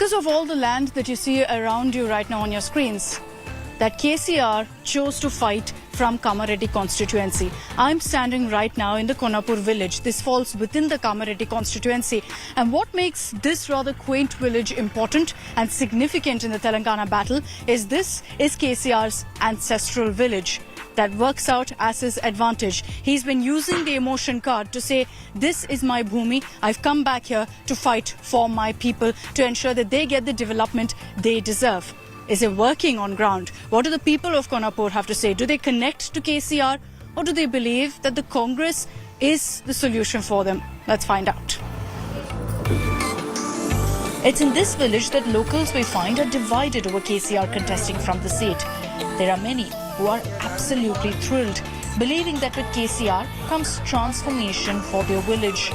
Because of all the land that you see around you right now on your screens, that KCR chose to fight from Kamareddy constituency. I'm standing right now in the Konapur village. This falls within the Kamareddy constituency. And what makes this rather quaint village important and significant in the Telangana battle is this is KCR's ancestral village. That works out as his advantage. He's been using the emotion card to say, this is my bhumi. I've come back here to fight for my people, to ensure that they get the development they deserve. Is it working on ground? What do the people of Konapur have to say? Do they connect to KCR, or do they believe that the Congress is the solution for them? Let's find out. It's in this village that locals we find are divided over KCR contesting from the seat. There are many who are absolutely thrilled, believing that with KCR comes transformation for their village.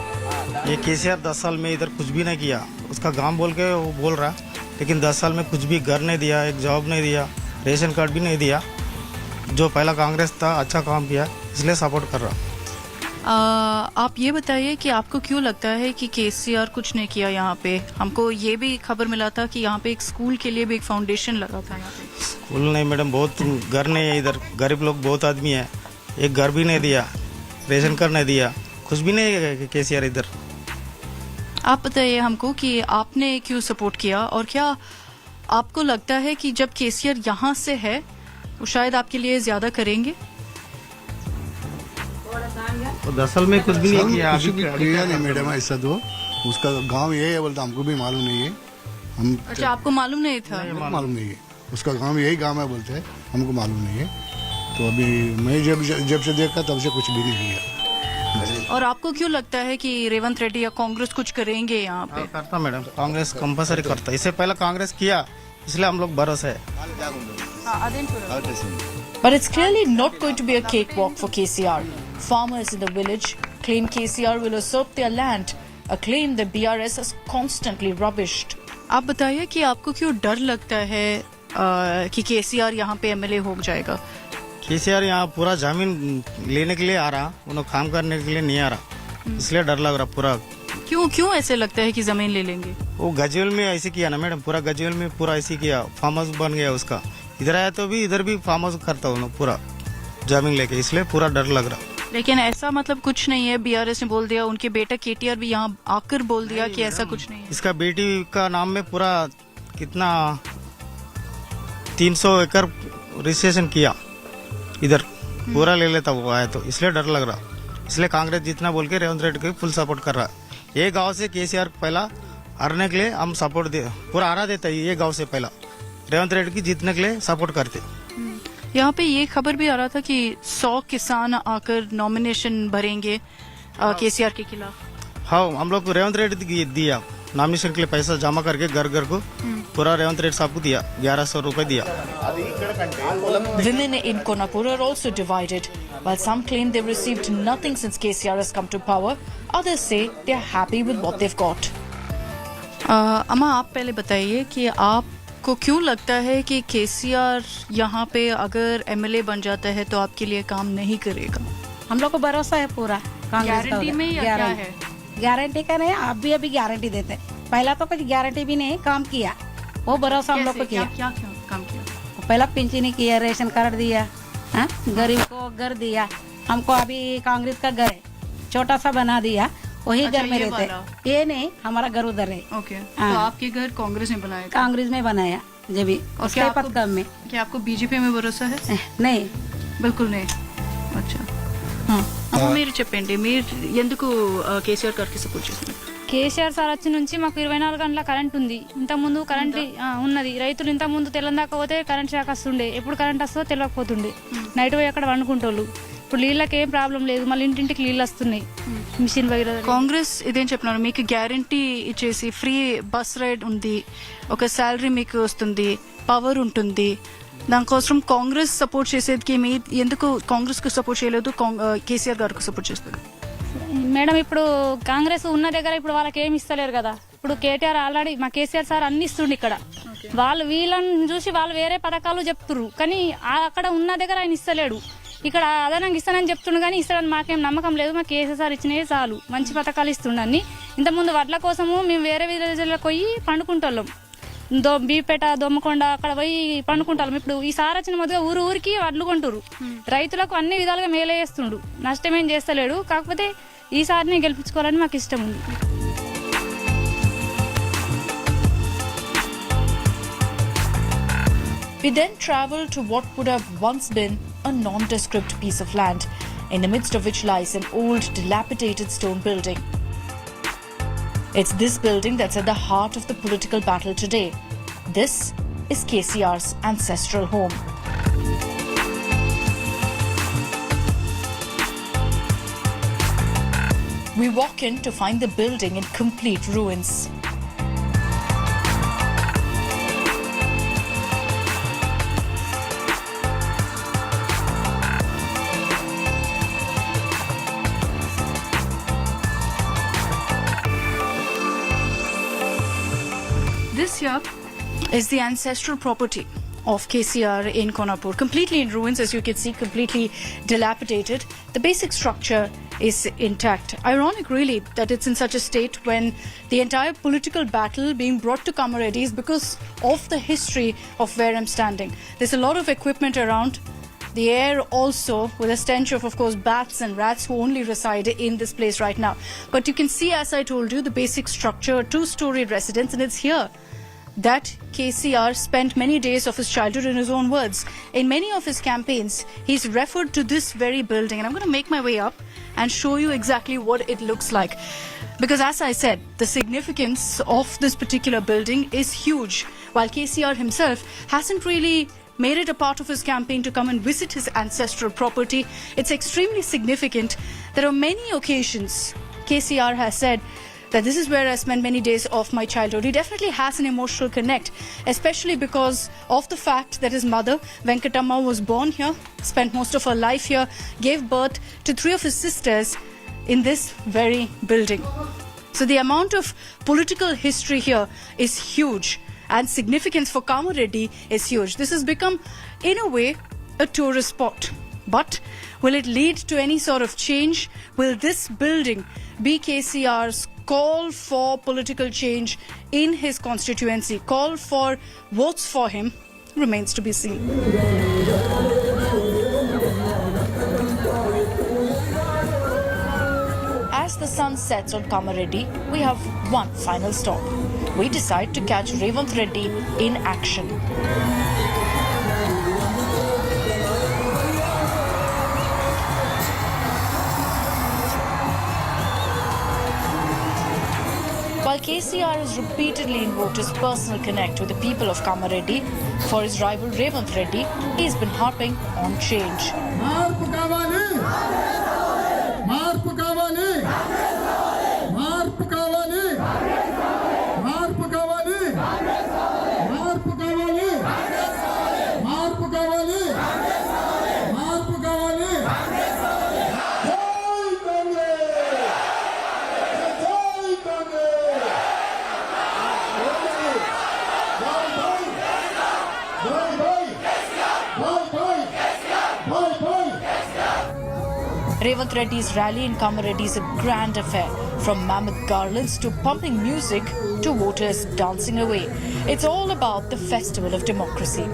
ये KCR 10 साल में इधर कुछ भी नहीं किया, उसका गांव बोल के वो बोल रहा, लेकिन 10 साल में कुछ भी घर नहीं दिया, एक जॉब नहीं दिया, रेशन कार्ड भी नहीं दिया. जो पहला कांग्रेस था अच्छा काम किया, इसलिए सपोर्ट कर रहा. आप ये बताइए कि आपको क्यों लगता है कि केसीआर कुछ नहीं किया यहाँ पे? हमको ये भी खबर मिला था कि यहाँ पे एक स्कूल के लिए भी एक फाउंडेशन लगा था यहाँ पे. स्कूल नहीं मैडम, बहुत घर नहीं है इधर, गरीब लोग बहुत आदमी है, एक घर भी नहीं दिया, रेशन कार्ड नहीं दिया, कुछ भी नहीं है केसीआर इधर. आप बताइए हमको कि आपने क्यों सपोर्ट किया, और क्या आपको लगता है कि जब केसीआर यहाँ से है वो शायद आपके लिए ज्यादा करेंगे? 10 साल में कुछ भी नहीं किया. कुछ भी किया नहीं मैडम, ऐसा तो उसका गांव यही है बोलता, हमको भी मालूम नहीं है. हम अच्छा, आपको मालूम नहीं था? मालूम नहीं है, उसका गांव यही गांव है बोलते हैं, हमको मालूम नहीं है. तो अभी मैं जब से देखा तब से कुछ भी नहीं किया. और आपको क्यों लगता है कि रेवंत रेड्डी या कांग्रेस कुछ करेंगे यहाँ पे? करता मैडम, कांग्रेस कंपल्सरी करता. इससे पहले कांग्रेस किया, इसलिए हम लोग भरोसा है. But it's clearly not going to be a cakewalk for KCR. Farmers in the village claim KCR will usurp their land, a claim that BRS has constantly rubbished. आप बताइए कि आपको क्यों डर लगता है कि KCR यहाँ पे MLA हो जाएगा? KCR यहाँ पूरा जमीन लेने के लिए आ रहा, उन्हें काम करने के लिए नहीं आ रहा, इसलिए डर लग रहा पूरा. क्यों ऐसे लगता है कि जमीन ले लेंगे? वो गजवेल में ऐसे किया ना मैडम, पूरा गजवेल में पूरा ऐसे किया, फार्म हाउस बन गया उसका. इधर आया तो भी इधर भी फार्म हाउस करता हूँ पूरा जमीन लेके, इसलिए पूरा डर लग रहा. लेकिन ऐसा मतलब कुछ नहीं है, BRS ने बोल दिया, उनके बेटा KTR भी यहाँ आकर बोल दिया कि ऐसा कुछ नहीं है. इसका बेटी का नाम में पूरा कितना 300 एकड़ रजिस्ट्रेशन किया, इधर पूरा ले लेता वो आया तो, इसलिए डर लग रहा. इसलिए कांग्रेस जितना बोल के रेवंत रेड्डी को फुल सपोर्ट कर रहा है. ये गांव से KCR पहला हारने के लिए हम सपोर्ट दे, पूरा हरा देता है. ये गांव से पहला रेवंत रेड्डी की जीतने के लिए सपोर्ट करते. यहाँ पे ये खबर भी आ रहा था कि 100 किसान आकर नॉमिनेशन भरेंगे KCR के खिलाफ. हाँ, हम लोग रेवंत रेड्डी की दिया नॉमिनेशन के लिए पैसा जमा करके घर घर को पूरा रेवंत रेड्डी साहब को दिया, 1100 रुपए दिया. Women in Konapur are also divided. While some claim they've received nothing since KCR has come to power, others say they're happy with what they've got. अम्मा, आप पहले बताइए कि आपको क्यों लगता है कि KCR यहाँ पे अगर MLA बन जाता है तो आपके लिए काम नहीं करेगा? हम लोग को भरोसा है पूरा कांग्रेस का. गारंटी में या क्या है? गारंटी का नहीं, आप भी अभी गारंटी देते. पहला तो कुछ गारंटी भी नहीं, काम किया, वो भरोसा हम लोग को किया. क्या काम किया? पहला पेंशन किया, रेशन कार्ड दिया, गरीब को घर दिया. हमको अभी कांग्रेस का घर है, छोटा सा बना दिया, वही घर में रहते. ये नहीं, हमारा घर उधर है. ओके, तो आपके घर कांग्रेस ने बनाया? कांग्रेस में बनाया जब भी. और उसके पद कम में. क्या आपको बीजेपी में भरोसा है? नहीं, బిల్కుల్ నే. అచ్చా, మీరు చెప్పండి, మీరు ఎందుకు కేసీఆర్ గారికి సపోర్ట్ చేస్తున్నారు? కేసీఆర్ సార్ వచ్చి నుంచి మాకు 24 గంటల కరెంట్ ఉంది. ఇంతకుముందు కరెంట్ ఉన్నది. రైతులు ఇంతకుముందు తెల్లందాకా పోతే కరెంట్ షాక్ వస్తుండే, ఎప్పుడు కరెంట్ వస్తుందో తెలియకపోతుండే. నైట్ పోయి అక్కడ వండుకుంటోళ్ళు. ఇప్పుడు నీళ్ళకి ఏం ప్రాబ్లం లేదు, మళ్ళీ ఇంటింటికి నీళ్ళు వస్తున్నాయి, మిషన్ వగైరా. కాంగ్రెస్ ఇదేం చెప్తున్నారు, మీకు గ్యారంటీ ఇచ్చేసి ఫ్రీ బస్ రైడ్ ఉంది, ఒక శాలరీ మీకు వస్తుంది, పవర్ ఉంటుంది, దానికోసం కాంగ్రెస్ సపోర్ట్ చేసేది. మీ ఎందుకు కాంగ్రెస్ కు సపోర్ట్ చేయలేదు, కేసీఆర్ గారికి సపోర్ట్ చేస్తారు? మేడం, ఇప్పుడు కాంగ్రెస్ ఉన్న దగ్గర ఇప్పుడు వాళ్ళకి ఏమి ఇస్తలేరు కదా. ఇప్పుడు కేటీఆర్ ఆల్రెడీ, మా కేసీఆర్ సార్ అన్ని ఇస్తుండే ఇక్కడ. వాళ్ళు వీళ్ళని చూసి వాళ్ళు వేరే పథకాలు చెప్తున్నారు, కానీ అక్కడ ఉన్న దగ్గర ఆయన ఇస్తలేడు. ఇక్కడ అదనంగా ఇస్తానని చెప్తుండు, కానీ ఇస్తాడని మాకేం నమ్మకం లేదు. మా కేసీఆర్ ఇచ్చినవి చాలు, మంచి పథకాలు ఇస్తుండని. ఇంతకుముందు వడ్ల కోసము మేము వేరే విలేజ్లకు పోయి పండుకుంటోళ్ళం. బీపేట దొమ్మకొండ అక్కడ పోయి పండుకుంటాం. ఇప్పుడు ఈసారి వచ్చిన మొదలుగా ఊరికి వడ్లు కొంటారు. రైతులకు అన్ని విధాలుగా మేలే చేస్తుండు, నష్టమేం చేస్తలేడు. కాకపోతే ఈసారిని గెలిపించుకోవాలని మాకు ఇష్టం ఉంది. We then travel to what would have once been a nondescript piece of land, in the midst of which lies an old, dilapidated stone building. It's this building that's at the heart of the political battle today. This is KCR's ancestral home. We walk in to find the building in complete ruins. This here is the ancestral property of KCR in Konapur, completely in ruins, as you can see, completely dilapidated. The basic structure is intact. Ironic, really, that it's in such a state when the entire political battle being brought to Kamareddy is because of the history of where I'm standing. There's a lot of equipment around. The air also with a stench of course, bats and rats who only reside in this place right now. But you can see, as I told you, the basic structure, a two-story residence, and it's here that KCR spent many days of his childhood, in his own words. In many of his campaigns, he's referred to this very building, and I'm going to make my way up and show you exactly what it looks like. Because as I said, the significance of this particular building is huge. While KCR himself hasn't really made it a part of his campaign to come and visit his ancestral property, it's extremely significant. There are many occasions KCR has said that this is where I spent many days of my childhood. He definitely has an emotional connect, especially because of the fact that his mother, Venkatamma, was born here, spent most of her life here, gave birth to 3 of his sisters in this very building. So the amount of political history here is huge, and significance for Kamareddy is huge. This has become, in a way, a tourist spot. But will it lead to any sort of change? Will this building be KCR's call for political change in his constituency, call for votes for him? Remains to be seen. As the sun sets on Kamareddy, we have one final stop. We decide to catch Revanth Reddy in action. While KCR has repeatedly invoked his personal connect with the people of Kamareddy, for his rival Revanth Reddy, he's been harping on change. మార్పు కావాలి మార్పు కావాలి మార్పు కావాలి మార్పు కావాలి మార్పు కావాలి మార్పు కావాలి మార్పు కావాలి Revanth Reddy's rally in Kamareddy is a grand affair, from mammoth garlands to pumping music to voters dancing away. It's all about the festival of democracy.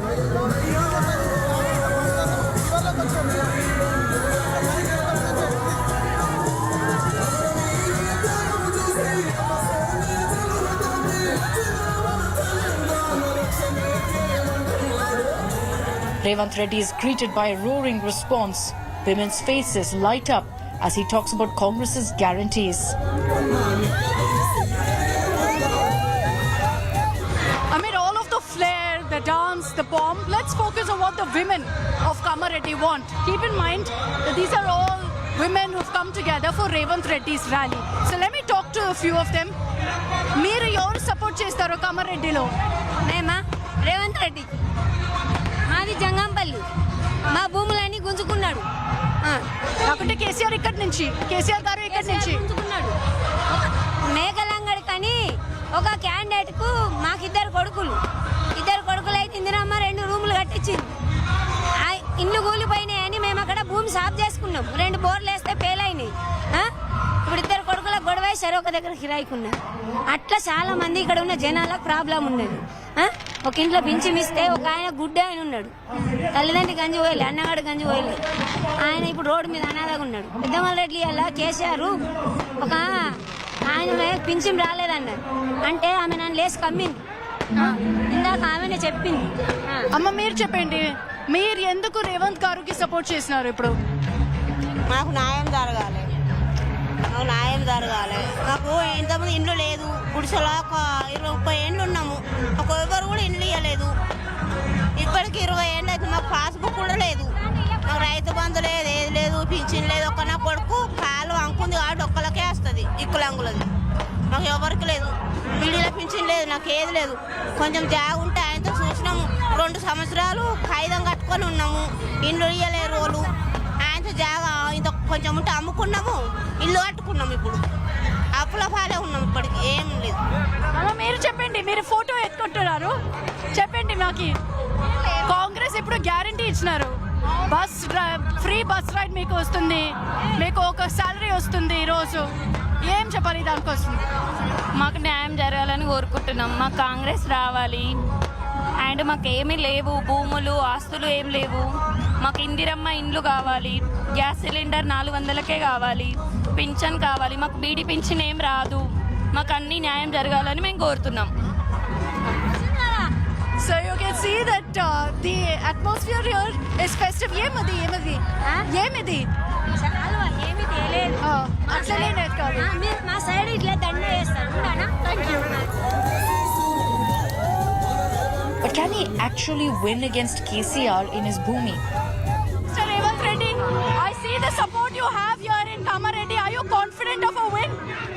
Revanth Reddy is greeted by a roaring response. Women's faces light up as he talks about Congress's guarantees. Amid all of the flair, the dance, the bomb, let's focus on what the women of Kamareddy want. Keep in mind that these are all women who've come together for Revanth Reddy's rally. So let me talk to a few of them. Meer evaru support chestaro Kamareddy lo? Mema Revanth Reddy. మాది జంగంపల్లి, మా భూములన్నీ గుంజుకున్నాడు. కాకుంటే కేసీఆర్ ఇక్కడి నుంచి, కేసీఆర్ గారు ఇక్కడి నుంచి గుంజుకున్నాడు. మేకలంగడి కానీ ఒక క్యాండిడేట్ కు మాకు ఇద్దరు కొడుకులు అయితే ఇందిరమ్మ 2 రూములు కట్టించింది. ఇల్లు కూలిపోయినాయని మేము అక్కడ భూమి సాఫ్ చేసుకున్నాం. 2 బోర్లు వేస్తే పేలైనాయి. ఇప్పుడు 2 కొడుకుల గొడవ సరే ఒక దగ్గర కిరాయికున్నారు. అట్లా చాలా మంది ఇక్కడ ఉన్న జనాలకు ప్రాబ్లం ఉన్నది. ఆ? ఒక ఇంట్లో పింఛం ఇస్తే ఒక ఆయన గుడ్డ ఆయన ఉన్నాడు, తల్లిదండ్రి గంజి పోయలే, అన్నగాడు గంజి పోయలే, ఆయన ఇప్పుడు రోడ్డు మీద అనాథగా ఉన్నాడు. పెద్దమల్ల రెడ్డి అలా కేసీఆర్ ఒక ఆయన పింఛం రాలేదన్నారు అంటే ఆమె నన్ను లేచి కమ్మింది. ఇందాక ఆమెనే చెప్పింది. అమ్మ మీరు చెప్పండి, మీరు ఎందుకు రేవంత్ గారికి సపోర్ట్ చేసినారు ఇప్పుడు? మాకు న్యాయం జరగాలి, మాకు ఇంతమంది ఇండ్లు లేదు, గుడిసెలా ఒక 20-30 ఏళ్ళు ఉన్నాము, ఎవరు కూడా ఇండ్లు ఇవ్వలేదు. ఇప్పటికి 20 ఏళ్ళు అయితే మాకు పాస్బుక్ కూడా లేదు, మాకు రైతు బంధు లేదు, ఏది లేదు, పింఛన్ లేదు. ఒక నా కొడుకు కాలు అంకుంది కాబట్టి ఒక్కలకే వస్తుంది, ఇక్కులంగులది. మాకు ఎవరికి లేదు, బిల్డీల పింఛన్ లేదు, నాకు ఏది లేదు. కొంచెం జాగ ఉంటే ఆయనతో చూసినాము, 2 సంవత్సరాలు ఖైదం కట్టుకొని ఉన్నాము, ఇండ్లు ఇవ్వలేరు వాళ్ళు. ఆయనతో జాగ ఇంత కొంచెం ఉంటే అమ్ముకున్నాము, ఇల్లు కట్టుకున్నాము. ఇప్పుడు అప్పుల పాలే ఉన్నాం, ఇప్పటికి ఏం లేదు. అమ్మ మీరు చెప్పండి, మీరు ఫోటో ఎత్తుకుంటున్నారు, చెప్పండి మాకు. కాంగ్రెస్ ఇప్పుడు గ్యారంటీ ఇచ్చినారు, ఫ్రీ బస్ రైడ్ మీకు వస్తుంది, మీకు ఒక సాలరీ వస్తుంది ఈరోజు. ఏం చెప్పాలి దానికోసం? మాకు న్యాయం జరగాలని కోరుకుంటున్నాం. మాకు కాంగ్రెస్ రావాలి. అండ్ మాకు ఏమీ లేవు, భూములు ఆస్తులు ఏం లేవు. మాకు ఇందిరమ్మ ఇండ్లు కావాలి, గ్యాస్ సిలిండర్ 400కే కావాలి, పింఛన్ కావాలి. మాకు బీడీ పింఛన్ ఏం రాదు. మాకు అన్ని న్యాయం జరగాలని మేము కోరుతున్నాం. So you can see that the atmosphere here is festive. ఏమది చాలా ఏమీ తెలియదు. అట్లనే కాదు. మా సైడ్ ఇట్లా దండ వేస్తారు. Thank you. But can he actually win against KCR in his Bhumi? Mr. Revanth Reddy, I see the support you have here in Kamareddy. Are you confident of a win?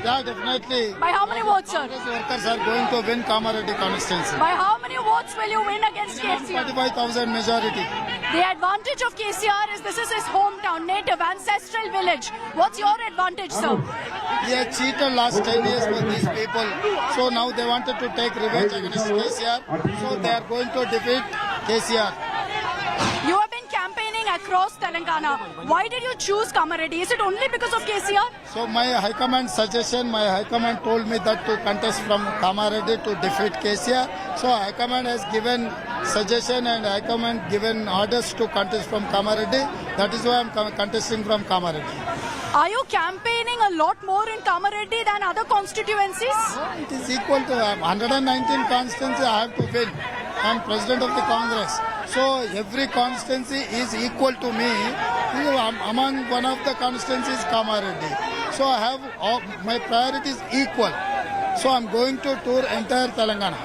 Yeah, definitely. By how many votes, sir? Congress workers are going to win Kamareddy constituency. By how many votes will you win against KCR? 45,000 majority. The advantage of KCR is this is his hometown, native, ancestral village. What's your advantage, sir? He has cheated last 10 years for these people. So now they wanted to take revenge against KCR. So they are going to defeat KCR. You have been campaigning across Telangana. Why did you choose Kamareddy? Is it only because of KCR? So my high command suggestion, my high command told me that to contest from Kamareddy to defeat KCR. So high command has given suggestion and high command given orders to contest from Kamareddy. That is why I am contesting from Kamareddy. Are you campaigning a lot more in Kamareddy than other constituencies? It is equal to 119 constituency I have to win. I am president of the Congress. So every constituency is equal to me. Among one of the constituencies Kamareddy. So I have my priorities equal. So I am going to tour entire Telangana.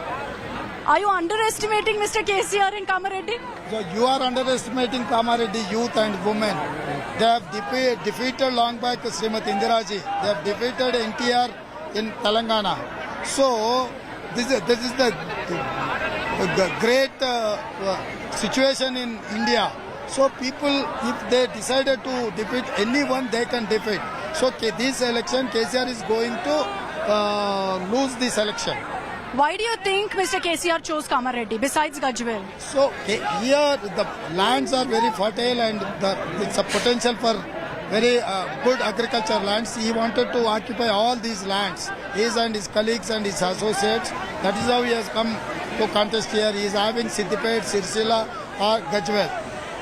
Are you underestimating Mr. KCR in Kamareddy? So you are underestimating Kamareddy youth and women. They have defeated long back Srimati Indiraji. They have defeated NTR in Telangana. So this is the great situation in India. So people, if they decided to defeat anyone, they can defeat. So this election, KCR is going to lose this election. Why do you think Mr. KCR chose Kamareddy besides Gajwel? So here the lands are very fertile and it's a potential for very good agriculture lands. He wanted to occupy all these lands, his and his colleagues and his associates. That is how he has come to contest here. He is having Siddipet, Sirsila or Gajwel.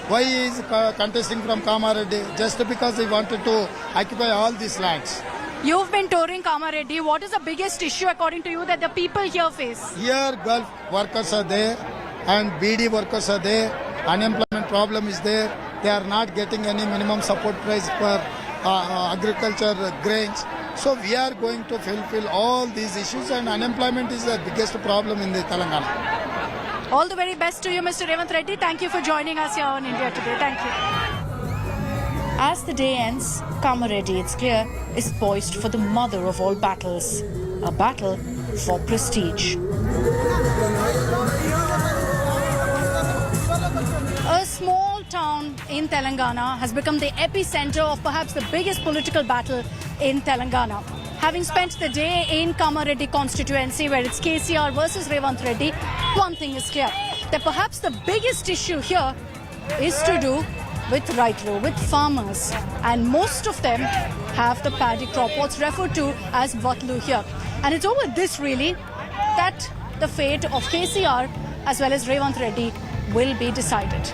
Why he is contesting from Kamareddy? Just because he wanted to occupy all these lands. You've been touring Kamareddy. What is the biggest issue according to you that the people here face? Here Gulf workers are there and BD workers are there. Unemployment problem is there. They are not getting any minimum support price for agriculture grains. So we are going to fulfill all these issues and unemployment is the biggest problem in the Telangana. All the very best to you, Mr. Revanth Reddy. Thank you for joining us here on India Today. Thank you. As the day ends, Kamareddy, it's clear, is poised for the mother of all battles, a battle for prestige. A small town in Telangana has become the epicenter of perhaps the biggest political battle in Telangana. Having spent the day in Kamareddy constituency where it's KCR versus Revanth Reddy, one thing is clear, that perhaps the biggest issue here is to do with Raitlu, with farmers, and most of them have the paddy crop, what's referred to as Vatlu here. And it's over this really that the fate of KCR as well as Revanth Reddy will be decided.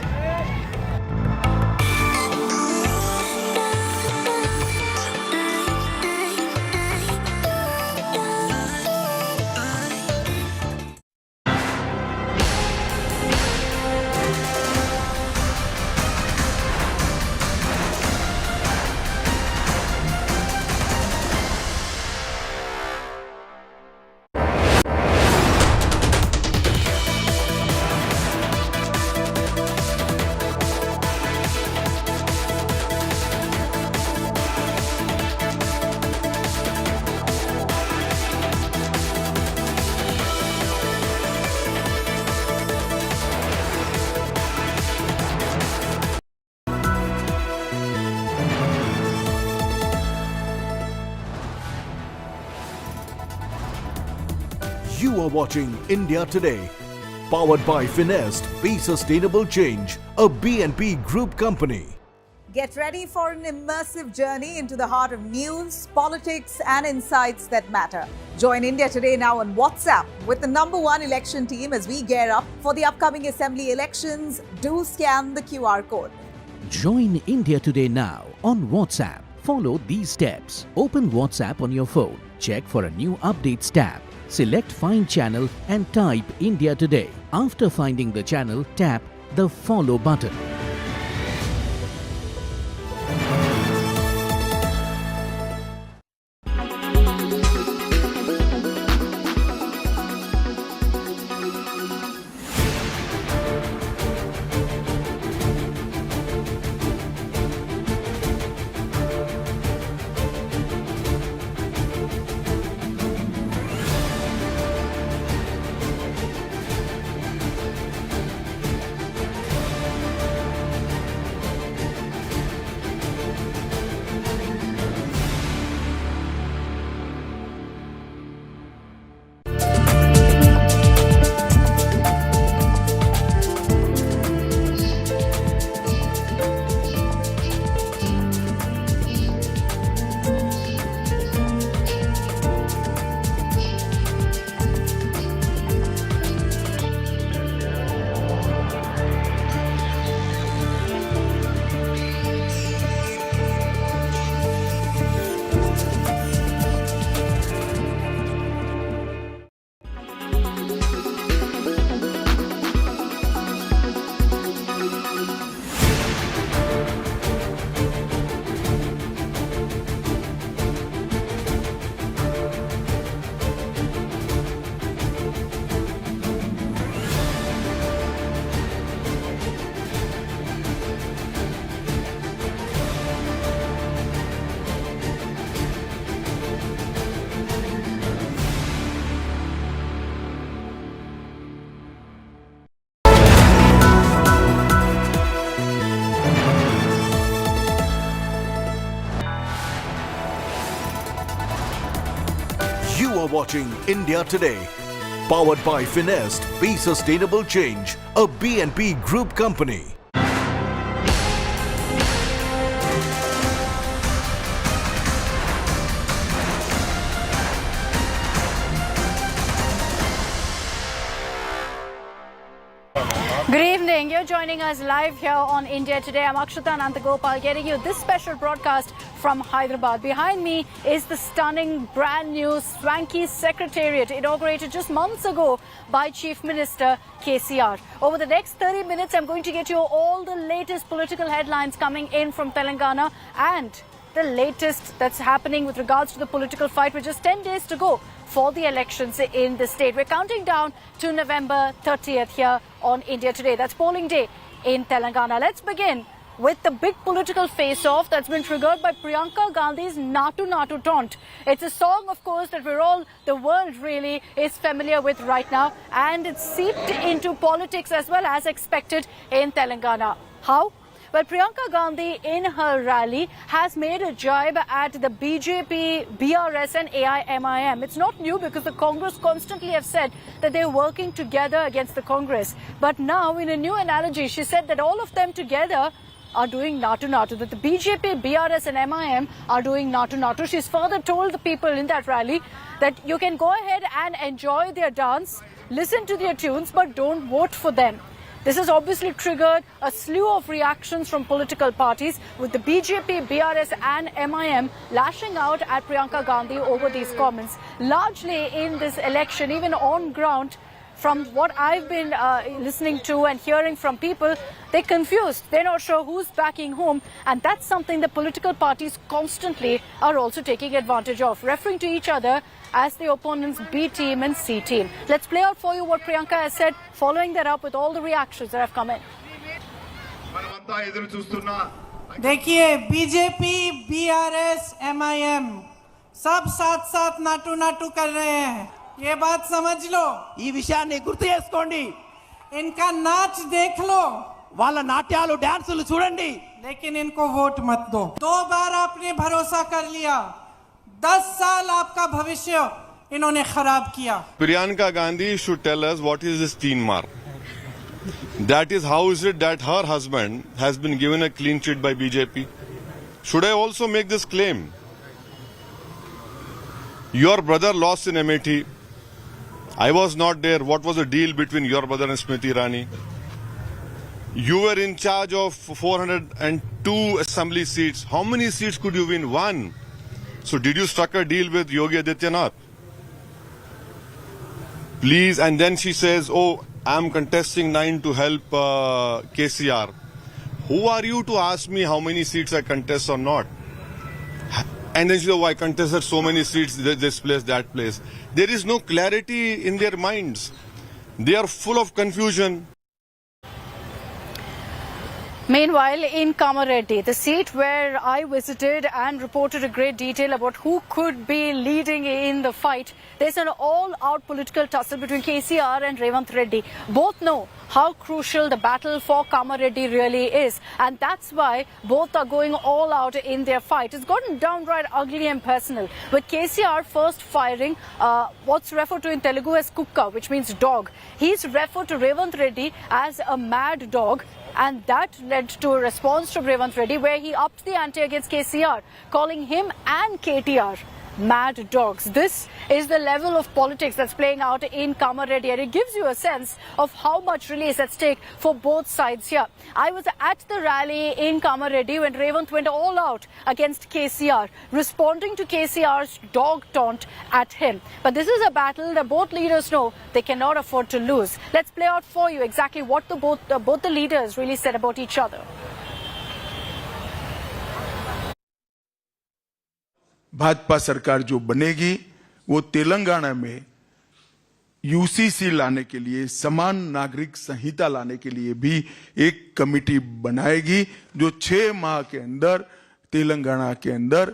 You are watching India Today, powered by Finest, Be Sustainable Change, a BNP Group company. Get ready for an immersive journey into the heart of news, politics, and insights that matter. Join India Today now on WhatsApp with the #1 election team as we gear up for the upcoming assembly elections. Do scan the QR code. Join India Today now on WhatsApp. Follow these steps. Open WhatsApp on your phone. Check for a new updates tab. Select Find Channel and type India Today. After finding the channel, tap the Follow button. You are watching India Today, powered by Finest, Be Sustainable Change, a BNP Group company. Good evening. You're joining us live here on India Today. I'm Akshata Nantagopal getting you this special broadcast from Hyderabad. Behind me is the stunning, brand new, swanky secretariat inaugurated just months ago by Chief Minister KCR. Over the next 30 minutes, I'm going to get you all the latest political headlines coming in from Telangana and the latest that's happening with regards to the political fight with just 10 days to go for the elections in the state. We're counting down to November 30th here on India Today. That's polling day in Telangana. Let's begin with the big political face-off that's been triggered by Priyanka Gandhi's Natu Natu taunt. It's a song, of course, that the world really is familiar with right now, and it's seeped into politics as well as expected in Telangana. How? Well, Priyanka Gandhi in her rally has made a jibe at the BJP, BRS and AIMIM. It's not new because the Congress constantly have said that they're working together against the Congress. But now in a new analogy, she said that all of them together are doing NATO, that the BJP, BRS and MIM are doing NATO. She's further told the people in that rally that you can go ahead and enjoy their dance, listen to their tunes, but don't vote for them. This has obviously triggered a slew of reactions from political parties, with the BJP, BRS and MIM lashing out at Priyanka Gandhi over these comments. Largely in this election, even on ground, from what I've been listening to and hearing from people, they're confused. They're not sure who's backing whom, and that's something the political parties constantly are also taking advantage of, referring to each other as the opponent's B team and C team. Let's play out for you what Priyanka has said, following that up with all the reactions that have come in. देखिए, BJP, BRS, MIM सब साथ साथ नाटू कर रहे हैं, ये बात समझ लो. ఈ విషయాన్ని గుర్తు చేసుకోండి. इनका नाच देख लो, వాళ్ళ నాట్యాలు డాన్సులు చూడండి. लेकिन इनको वोट मत दो. 2 बार आपने भरोसा कर लिया, 10 साल आपका भविष्य इन्होंने खराब किया. Priyanka Gandhi should tell us what is this teen mark. That is, how is it that her husband has been given a clean sheet by BJP? Should I also make this claim? Your brother lost in Amethi. I was not there. What was the deal between your brother and Smriti Irani? You were in charge of 402 assembly seats. How many seats could you win? 1. So did you struck a deal with Yogi Adityanath? Please. And then she says, oh, I'm contesting 9 to help KCR. Who are you to ask me how many seats I contest or not? And then she said, oh, I contested so many seats, this place, that place. There is no clarity in their minds. They are full of confusion. Meanwhile, in Kamareddy, the seat where I visited and reported a great detail about who could be leading in the fight, there's an all-out political tussle between KCR and Revanth Reddy. Both know how crucial the battle for Kamareddy really is, and that's why both are going all out in their fight. It's gotten downright ugly and personal, with KCR first firing what's referred to in Telugu as kukka, which means dog. He's referred to Revanth Reddy as a mad dog, and that led to a response from Revanth Reddy where he upped the ante against KCR, calling him and KTR mad dogs. This is the level of politics that's playing out in Kamareddy, and it gives you a sense of how much really is at stake for both sides here. I was at the rally in Kamareddy when Revanth went all out against KCR, responding to KCR's dog taunt at him. But this is a battle that both leaders know they cannot afford to lose. Let's play out for you exactly what both the leaders really said about each other. Bhajpa सरकार जो बनेगी वो तेलंगाना में UCC लाने के लिए, समान नागरिक संहिता लाने के लिए भी एक कमेटी बनाएगी जो 6 माह के अंदर तेलंगाना के अंदर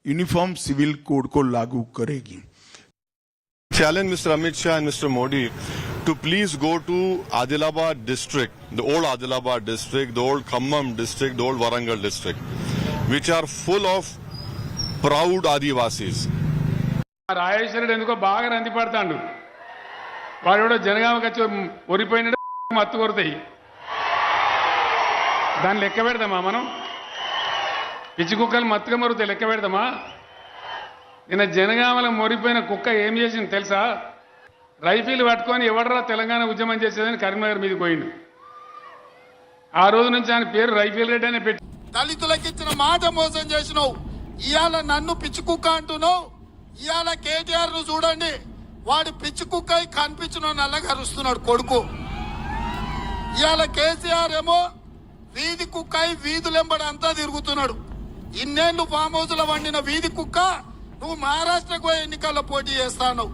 यूनिफॉर्म सिविल कोड को लागू करेगी. Challenge Mr. Amit Shah and Mr. Modi to please go to Adilabad district, the old Adilabad district, the old Khammam district, the old Warangal district, which are full of proud Adivasis. రాజేశ్వరుడు ఎందుకో బాగా రంది పడతాడు. వాడు కూడా జనగామకి వచ్చి ఒరిపోయిన మత్తు కొడతాయి. దాన్ని లెక్క పెడదామా మనం? పిచ్చి కుక్కలు మత్తుగా మరుగుతాయి, లెక్క పెడదామా? నిన్న జనగామలో మొరిపోయిన కుక్క ఏం చేసింది తెలుసా? రైఫిల్ పట్టుకొని ఎవడరా తెలంగాణ ఉద్యమం చేసేదని కరీంనగర్ మీదకి పోయిండు. ఆ రోజు నుంచి ఆయన పేరు రైఫిల్ రెడ్డి అనే పెట్టి దళితులకు ఇచ్చిన మాట మోసం చేసినావు. ఇవాళ నన్ను పిచ్చి కుక్క అంటున్నావు. ఇవాళ కేటీఆర్ ను చూడండి, వాడు పిచ్చి కుక్క కనిపించిన నల్లగా అరుస్తున్నాడు కొడుకు. ఇవాళ కేసీఆర్ ఏమో వీధి కుక్క వీధులెంబడి అంతా తిరుగుతున్నాడు. ఇన్నేళ్లు ఫామ్ హౌస్ లో వండిన వీధి కుక్క నువ్వు మహారాష్ట్రకు పోయి ఎన్నికల్లో పోటీ చేస్తాను,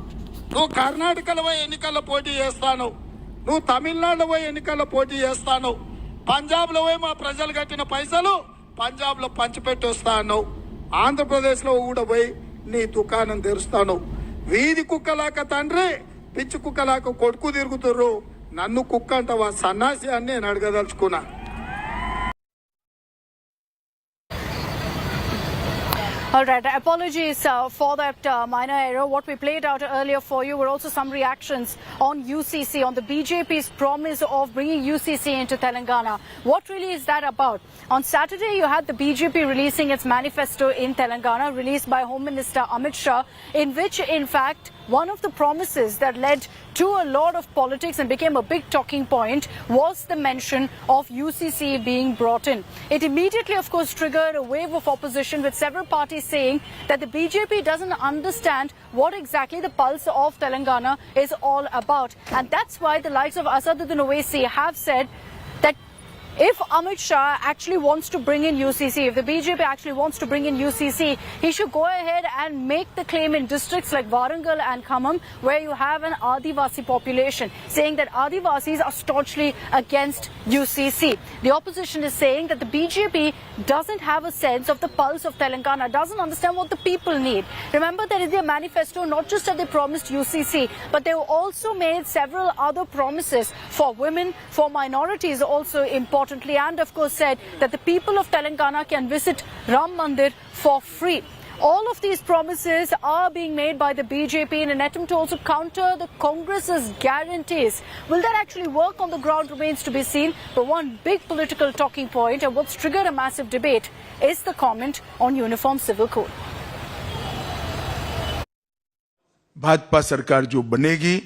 నువ్వు కర్ణాటకలో పోయి ఎన్నికల్లో పోటీ చేస్తాను, నువ్వు తమిళనాడులో పోయి ఎన్నికల్లో పోటీ చేస్తాను, పంజాబ్ లో పోయి మా ప్రజలు కట్టిన పైసలు పంజాబ్ లో పంచిపెట్టి వస్తాను, ఆంధ్రప్రదేశ్ లో కూడా పోయి నీ దుకాణం తెరుస్తాను. వీధి కుక్కలాక తండ్రి, పిచ్చి కుక్కలాక కొడుకు తిరుగుతుర్రు. నన్ను కుక్క అంటావా సన్నాసి అని నేను అడగదలుచుకున్నా. All right, apologies for that minor error. What we played out earlier for you were also some reactions on UCC, on the BJP's promise of bringing UCC into Telangana. What really is that about? On Saturday, you had the BJP releasing its manifesto in Telangana, released by Home Minister Amit Shah, in which, in fact, one of the promises that led to a lot of politics and became a big talking point was the mention of UCC being brought in. It immediately, of course, triggered a wave of opposition, with several parties saying that the BJP doesn't understand what exactly the pulse of Telangana is all about. And that's why the likes of Asaduddin Owaisi have said that if Amit Shah actually wants to bring in UCC, if the BJP actually wants to bring in UCC, he should go ahead and make the claim in districts like Warangal and Khammam, where you have an Adivasi population, saying that Adivasis are staunchly against UCC. The opposition is saying that the BJP doesn't have a sense of the pulse of Telangana, doesn't understand what the people need. Remember that in their manifesto, not just have they promised UCC, but they also made several other promises for women, for minorities also important. And of course said that the people of Telangana can visit Ram Mandir for free. All of these promises are being made by the BJP in an attempt to also counter the Congress's guarantees. Will that actually work on the ground remains to be seen. But one big political talking point, and what's triggered a massive debate, is the comment on Uniform Civil Code. Bhajpa सरकार जो बनेगी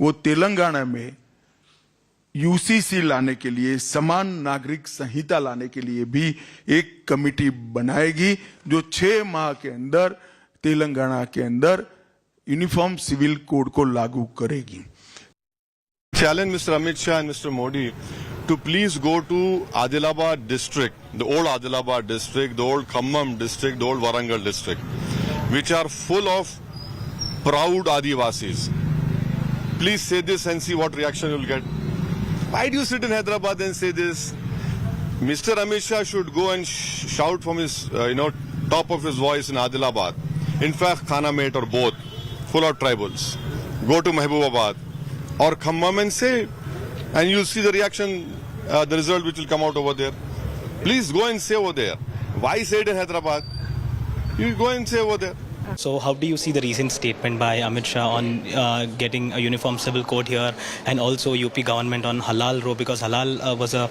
वो तेलंगाना में UCC लाने के लिए, समान नागरिक संहिता लाने के लिए भी एक कमेटी बनाएगी जो 6 माह के अंदर तेलंगाना के अंदर यूनिफॉर्म सिविल कोड को लागू करेगी. Challenge Mr. Amit Shah and Mr. Modi to please go to Adilabad district, the old Adilabad district, the old Khammam district, the old Warangal district, which are full of proud Adivasis. Please say this and see what reaction you'll get. Why do you sit in Hyderabad and say this? Mr. Amit Shah should go and shout from his, top of his voice in Adilabad. In fact, Khanamate or both, full of tribals. Go to Mahbubabad or Khammam and say, and you'll see the reaction, the result which will come out over there. Please go and say over there. Why say it in Hyderabad? You go and say over there. So how do you see the recent statement by Amit Shah on getting a uniform civil code here, and also UP government on halal row, because halal was a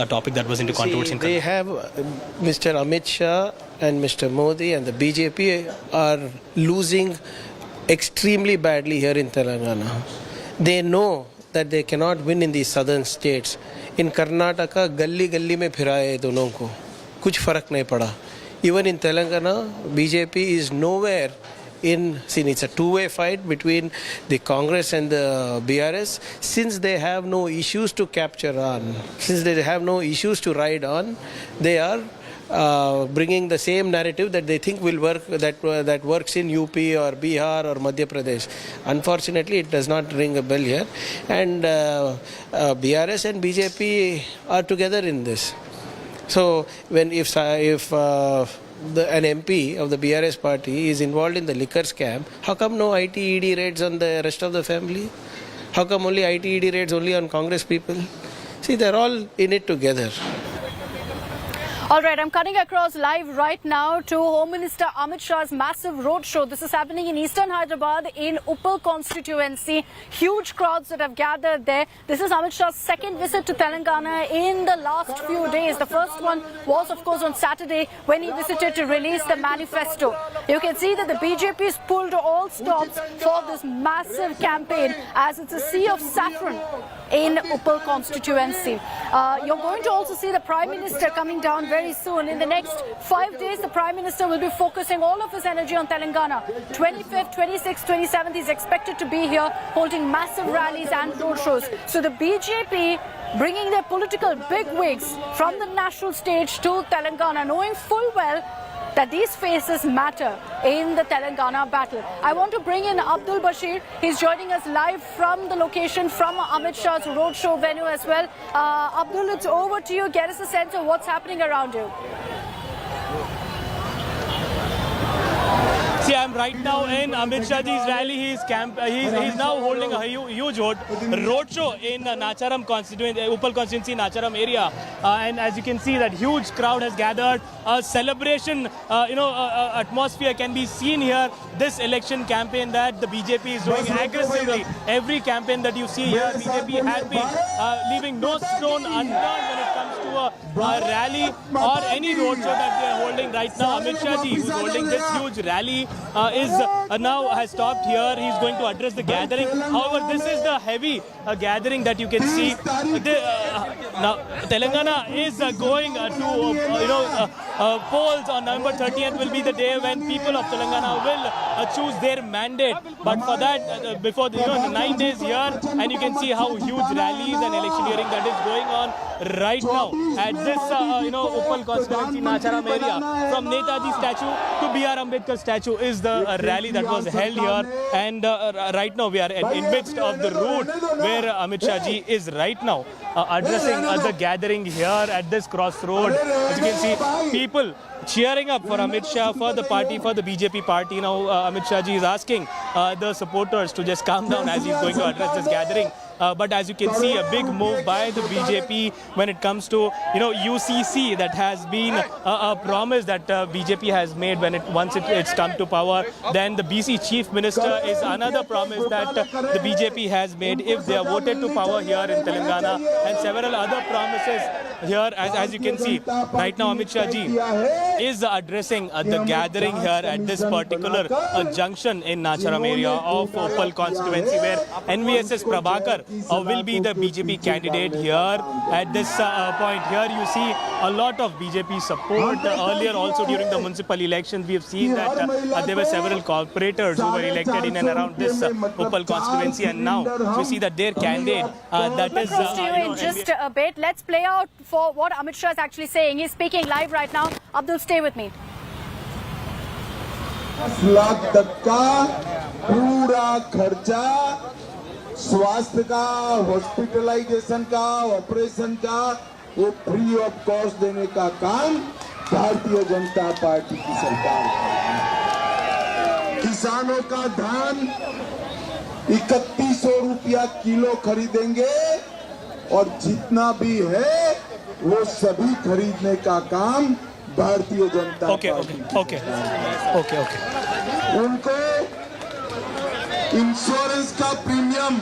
topic that was into controversy? They have Mr. Amit Shah and Mr. Modi and the BJP are losing extremely badly here in Telangana. They know that they cannot win in these southern states. In Karnataka, गली गली में फिराए दोनों को, कुछ फर्क नहीं पड़ा. Even in Telangana, BJP is nowhere in. See, it's a two-way fight between the Congress and the BRS. Since they have no issues to capture on, since they have no issues to ride on, they are bringing the same narrative that they think will work, that works in UP or Bihar or Madhya Pradesh. Unfortunately, it does not ring a bell here. And BRS and BJP are together in this. So if an MP of the BRS party is involved in the liquor scam, how come no IT-ED raids on the rest of the family? How come only IT-ED raids only on Congress people? See, they're all in it together. All right, I'm cutting across live right now to Home Minister Amit Shah's massive roadshow. This is happening in Eastern Hyderabad in Uppal constituency. Huge crowds that have gathered there. This is Amit Shah's second visit to Telangana in the last few days. The first one was, of course, on Saturday when he visited to release the manifesto. You can see that the BJP has pulled all stops for this massive campaign, as it's a sea of saffron in Uppal constituency. You're going to also see the Prime Minister coming down very soon. In the next 5 days, the Prime Minister will be focusing all of his energy on Telangana. 25th, 26th, 27th, he's expected to be here holding massive rallies and roadshows. So the BJP bringing their political bigwigs from the national stage to Telangana, knowing full well that these faces matter in the Telangana battle. I want to bring in Abdul Bashir. He's joining us live from the location, from Amit Shah's roadshow venue as well. Abdul, it's over to you. Get us a sense of what's happening around you. See, I'm right now in Amit Shah ji's rally. He's now holding a huge road show in Nacharam constituency, Uppal constituency, Nacharam area, and as you can see, that huge crowd has gathered. A celebration, atmosphere can be seen here. This election campaign that the BJP is doing aggressively. Every campaign that you see here, BJP has been leaving no stone unturned when it comes to a rally or any road show that they are holding right now. Amit Shah ji, who's holding this huge rally, now has stopped here. He's going to address the gathering. However, this is the heavy gathering that you can see. Now, Telangana is going to polls on November 30th will be the day when people of Telangana will choose their mandate. But for that, before the 9 days here, and you can see how huge rallies and electioneering that is going on right now at this Uppal constituency, Nacharam area. From Netaji statue to B.R. Ambedkar statue is the rally that was held here, and right now we are in midst of the route where Amit Shah ji is right now addressing the gathering here at this crossroad. As you can see, people cheering up for Amit Shah, for the party, for the BJP party. Now Amit Shah ji is asking the supporters to just calm down as he's going to address this gathering. But as you can see, a big move by the BJP when it comes to UCC, that has been a promise that BJP has made once it's come to power. Then the BC Chief Minister is another promise that the BJP has made if they are voted to power here in Telangana, and several other promises here. As you can see right now, Amit Shah ji is addressing the gathering here at this particular junction in Nacharam area of Uppal constituency, where NVSS Prabhakar will be the BJP candidate here. At this point here, you see a lot of BJP support. Earlier also during the municipal elections, we have seen that there were several corporators who were elected in and around this Uppal constituency, and now we see that their candidate that is... Across to you in just a bit. Let's play out for what Amit Shah is actually saying. He's speaking live right now. Abdul, stay with me. 10 lakh तक का पूरा खर्चा स्वास्थ्य का, hospitalisation का, operation का, वो free of cost देने का काम भारतीय जनता पार्टी की सरकार करेगी। किसानों का धान 3100 रुपया किलो खरीदेंगे और जितना भी है वो सभी खरीदने का काम भारतीय जनता पार्टी उनको इंश्योरेंस का प्रीमियम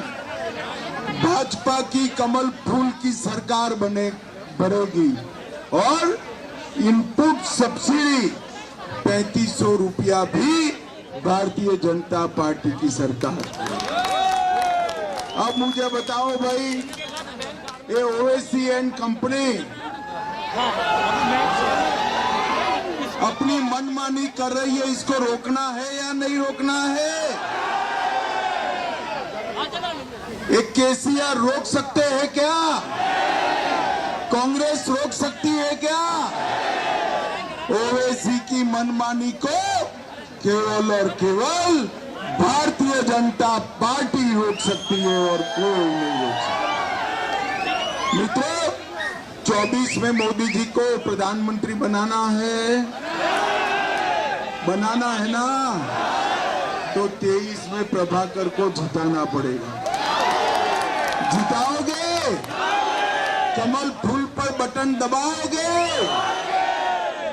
भाजपा की कमल फूल की सरकार बढ़ेगी और इनपुट सब्सिडी 3500 रुपया भी भारतीय जनता पार्टी की सरकार। अब मुझे बताओ भाई, ये ओएसीएन कंपनी अपनी मनमानी कर रही है, इसको रोकना है या नहीं रोकना है? एक केसीआर रोक सकते हैं क्या? कांग्रेस रोक सकती है क्या? ओवैसी की मनमानी को केवल और केवल भारतीय जनता पार्टी रोक सकती है और कोई नहीं रोक सकता। मित्रों, 24 में मोदी जी को प्रधानमंत्री बनाना है ना, तो 23 में प्रभाकर को जिताना पड़ेगा। जिताओगे? कमल फूल पर बटन दबाओगे?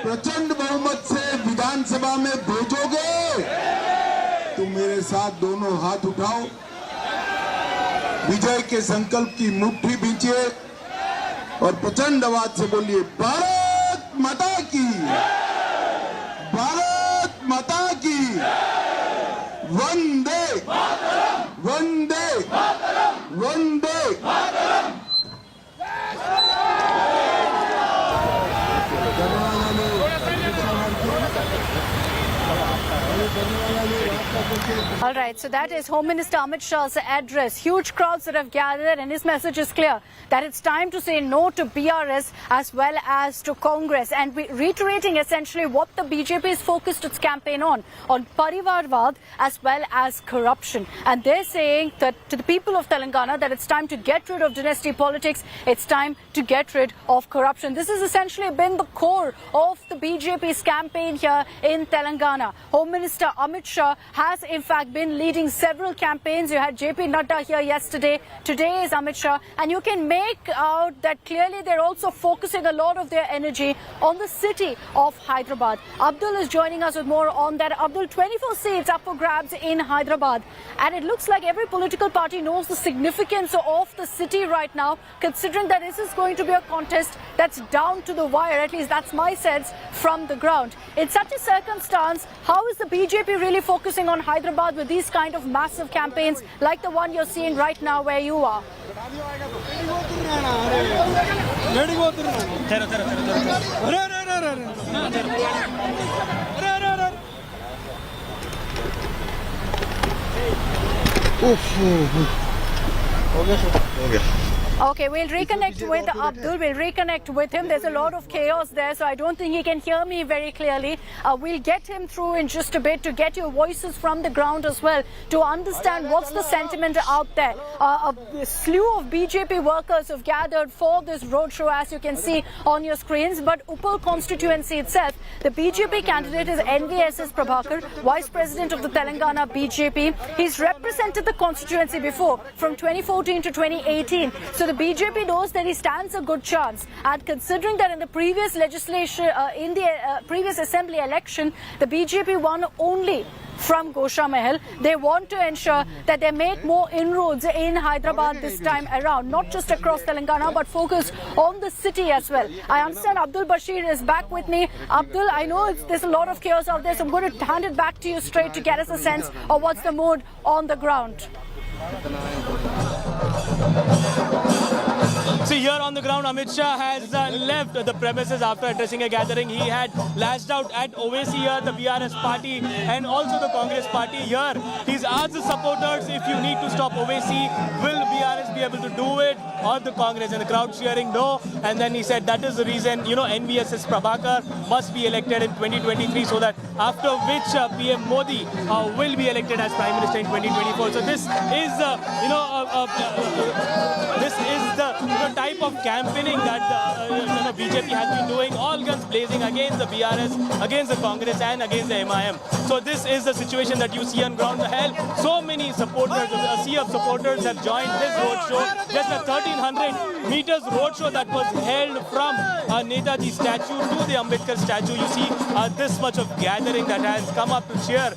प्रचंड बहुमत से विधानसभा में भेजोगे? तो मेरे साथ दोनों हाथ उठाओ, विजय के संकल्प की मुट्ठी भींचिए और प्रचंड आवाज से बोलिए, भारत माता की, भारत माता की, वंदे वंदे वंदे। All right, so that is Home Minister Amit Shah's address. Huge crowds that have gathered, and his message is clear that it's time to say no to BRS as well as to Congress, and reiterating essentially what the BJP is focused its campaign on Parivarvad as well as corruption. And they're saying that to the people of Telangana that it's time to get rid of dynasty politics, it's time to get rid of corruption. This has essentially been the core of the BJP's campaign here in Telangana. Home Minister Amit Shah has in fact been leading several campaigns. You had JP Nadda here yesterday. Today is Amit Shah, and you can make out that clearly they're also focusing a lot of their energy on the city of Hyderabad. Abdul is joining us with more on that. Abdul, 24 seats up for grabs in Hyderabad, and it looks like every political party knows the significance of the city right now, considering that this is going to be a contest that's down to the wire. At least that's my sense from the ground. In such a circumstance, how is the BJP really focusing on Hyderabad with these kind of massive campaigns like the one you're seeing right now where you are? Okay, we'll reconnect with Abdul. We'll reconnect with him. There's a lot of chaos there, so I don't think he can hear me very clearly. We'll get him through in just a bit to get your voices from the ground as well, to understand what's the sentiment out there. A slew of BJP workers have gathered for this roadshow, as you can see on your screens. But Uppal constituency itself, the BJP candidate is NVSS Prabhakar, Vice President of the Telangana BJP. He's represented the constituency before, from 2014 to 2018. So the BJP knows that he stands a good chance, and considering that in the previous legislation, in the previous assembly election, the BJP won only from Gosha Mahal, they want to ensure that they make more inroads in Hyderabad this time around, not just across Telangana but focus on the city as well. I understand Abdul Bashir is back with me. Abdul, I know there's a lot of chaos out there, so I'm going to hand it back to you straight to get us a sense of what's the mood on the ground. See, here on the ground, Amit Shah has left the premises after addressing a gathering. He had lashed out at Owaisi here, the BRS party, and also the Congress party. Here, he's asked the supporters, if you need to stop Owaisi, will BRS be able to do it, or the Congress? And the crowd cheering no. And then he said that is the reason, NVSS Prabhakar must be elected in 2023, so that after which PM Modi will be elected as Prime Minister in 2024. So this is, this is the type of campaigning that BJP has been doing, all guns blazing against the BRS, against the Congress and against the MIM. So this is the situation that you see on ground. Hell, so many supporters, a sea of supporters have joined this roadshow. Just a 1300 meters roadshow that was held from Netaji statue to the Ambedkar statue. You see this much of gathering that has come up to cheer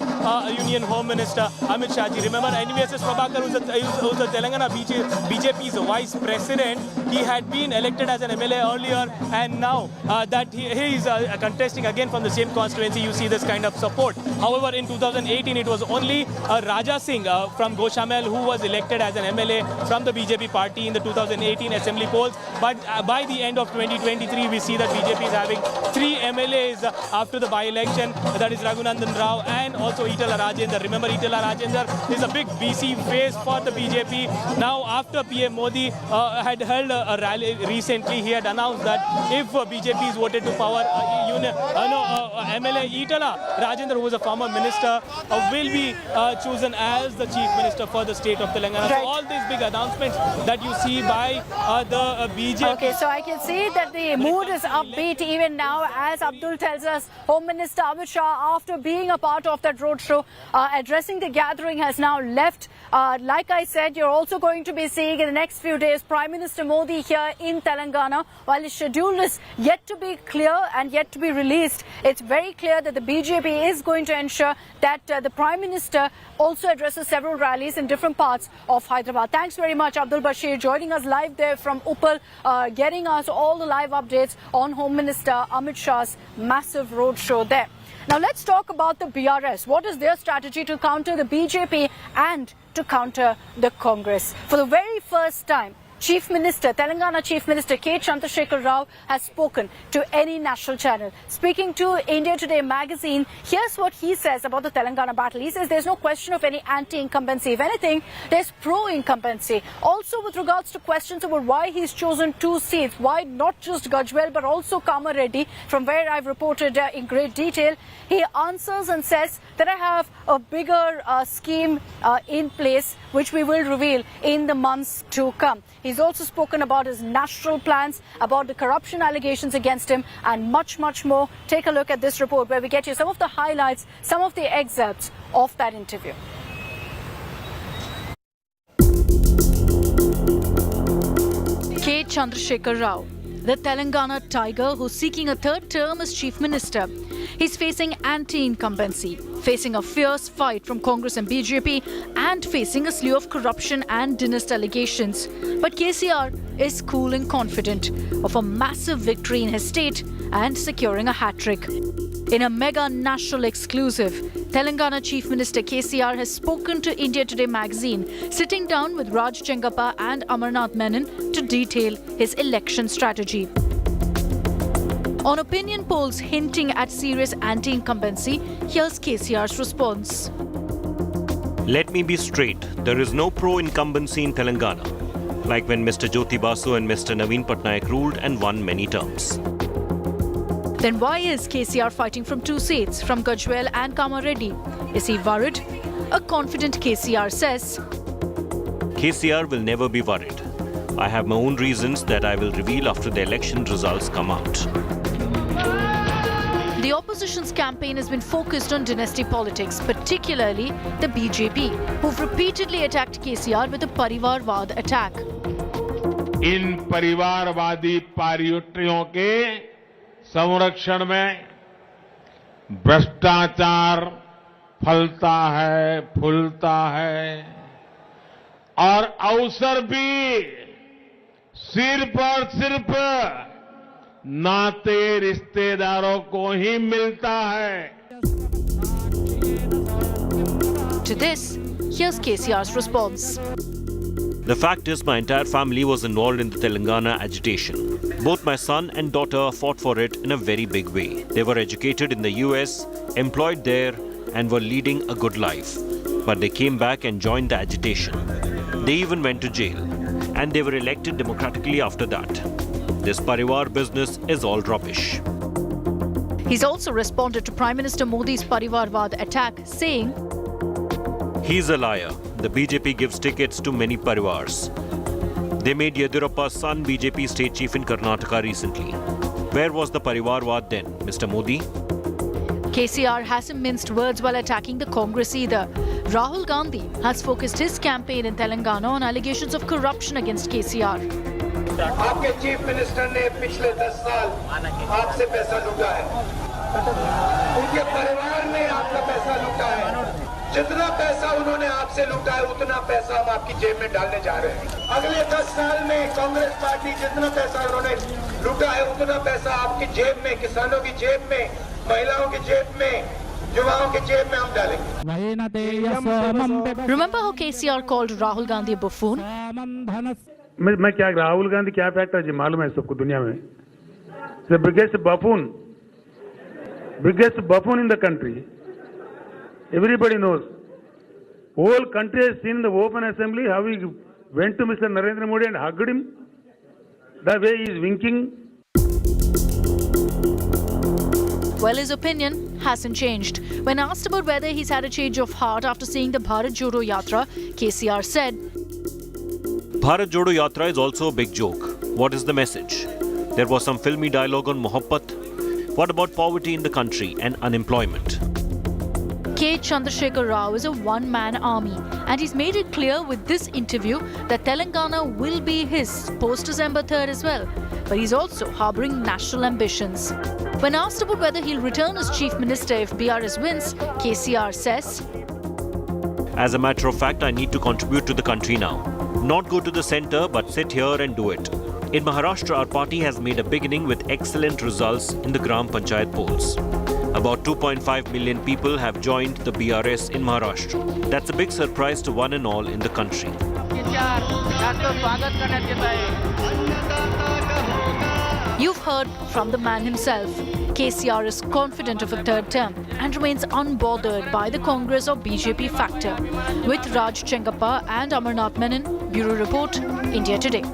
Union Home Minister Amit Shah. Remember, NVSS Prabhakar, who's the Telangana BJP's vice president, he had been elected as an MLA earlier, and now that he is contesting again from the same constituency, you see this kind of support. However, in 2018, it was only Raja Singh from Goshamel who was elected as an MLA from the BJP party in the 2018 assembly polls. But by the end of 2023, we see that BJP is having 3 MLAs after the by-election. That is Raghunandan Rao and also Itala Rajendra. Remember, Itala Rajendra is a big BC face for the BJP. Now, after PM Modi had held a rally recently, he had announced that if BJP is voted to power, MLA Itala Rajendra, who was a former minister, will be chosen as the chief minister for the state of Telangana. Right. So all these big announcements that you see by the BJP. Okay, so I can see that the mood is upbeat even now, as Abdul tells us. Home Minister Amit Shah, after being a part of that roadshow, addressing the gathering, has now left. Like I said, you're also going to be seeing in the next few days Prime Minister Modi here in Telangana. While his schedule is yet to be clear and yet to be released, it's very clear that the BJP is going to ensure that the Prime Minister also addresses several rallies in different parts of Hyderabad. Thanks very much, Abdul Bashir, joining us live there from Uppal, getting us all the live updates on Home Minister Amit Shah's massive roadshow there. Now let's talk about the BRS. What is their strategy to counter the BJP and to counter the Congress? For the very first time, Chief Minister, Telangana Chief Minister K. Chandrasekhar Rao has spoken to any national channel. Speaking to India Today magazine, here's what he says about the Telangana battle. He says there's no question of any anti-incumbency. If anything, there's pro-incumbency. Also, with regards to questions about why he's chosen 2 seats, why not just Gajwel but also Kamareddy, from where I've reported in great detail, he answers and says that I have a bigger scheme in place, which we will reveal in the months to come. He's also spoken about his national plans, about the corruption allegations against him, and much, much more. Take a look at this report where we get you some of the highlights, some of the excerpts of that interview. K. Chandrasekhar Rao, the Telangana tiger who's seeking a 3rd term as Chief Minister. He's facing anti-incumbency, facing a fierce fight from Congress and BJP, and facing a slew of corruption and dynasty allegations. But KCR is cool and confident of a massive victory in his state and securing a hat-trick. In a mega national exclusive, Telangana Chief Minister KCR has spoken to India Today magazine, sitting down with Raj Jengappa and Amarnath Menon to detail his election strategy. On opinion polls hinting at serious anti-incumbency, here's KCR's response. Let me be straight. There is no pro-incumbency in Telangana, like when Mr. Jyoti Basu and Mr. Naveen Patnaik ruled and won many terms. Then why is KCR fighting from 2 seats, from Gajwel and Kamareddy? Is he worried? A confident KCR says, KCR will never be worried. I have my own reasons that I will reveal after the election results come out. The opposition's campaign has been focused on dynasty politics, particularly the BJP, who've repeatedly attacked KCR with a Parivarvad attack. इन परिवारवादी पार्टियों के संरक्षण में भ्रष्टाचार फलता है, फूलता है और अवसर भी सिर्फ और सिर्फ नाते रिश्तेदारों को ही मिलता है. To this, here's KCR's response. The fact is, my entire family was involved in the Telangana agitation. Both my son and daughter fought for it in a very big way. They were educated in the US, employed there, and were leading a good life. But they came back and joined the agitation. They even went to jail. And they were elected democratically after that. This Parivar business is all rubbish. He's also responded to Prime Minister Modi's Parivarvad attack, saying, He's a liar. The BJP gives tickets to many Parivars. They made Yediyurappa's son BJP state chief in Karnataka recently. Where was the Parivarvad then, Mr. Modi? KCR hasn't minced words while attacking the Congress either. Rahul Gandhi has focused his campaign in Telangana on allegations of corruption against KCR. आपके chief minister ने पिछले 10 साल आपसे पैसा लूटा है. उनके परिवार ने आपका पैसा लूटा है. जितना पैसा उन्होंने आपसे लूटा है उतना पैसा हम आपकी जेब में डालने जा रहे हैं. अगले 10 साल में कांग्रेस पार्टी जितना पैसा उन्होंने लूटा है उतना पैसा आपकी जेब में, किसानों की जेब में, महिलाओं की जेब में, युवाओं की जेब में हम डालेंगे. Remember how KCR called Rahul Gandhi a buffoon? मैं क्या राहुल गांधी क्या फैक्टर जी मालूम है सबको दुनिया में. The biggest buffoon in the country. Everybody knows. Whole country has seen in the open assembly how he went to Mr. Narendra Modi and hugged him. The way he is winking. Well, his opinion hasn't changed. When asked about whether he's had a change of heart after seeing the Bharat Jodo Yatra, KCR said, Bharat Jodo Yatra is also a big joke. What is the message? There was some filmy dialogue on Mohabbat. What about poverty in the country and unemployment? K. Chandrasekhar Rao is a one-man army, and he's made it clear with this interview that Telangana will be his post-December 3rd as well. But he's also harboring national ambitions. When asked about whether he'll return as Chief Minister if BRS wins, KCR says, As a matter of fact, I need to contribute to the country now. Not go to the centre, but sit here and do it. In Maharashtra, our party has made a beginning with excellent results in the Gram Panchayat polls. About 2.5 million people have joined the BRS in Maharashtra. That's a big surprise to one and all in the country. विचार त्यांचं स्वागत करण्यात येत आहे. You've heard from the man himself. KCR is confident of a third term and remains unbothered by the Congress or BJP factor. With Raj Chengappa and Amarnath Menon, Bureau Report, India Today.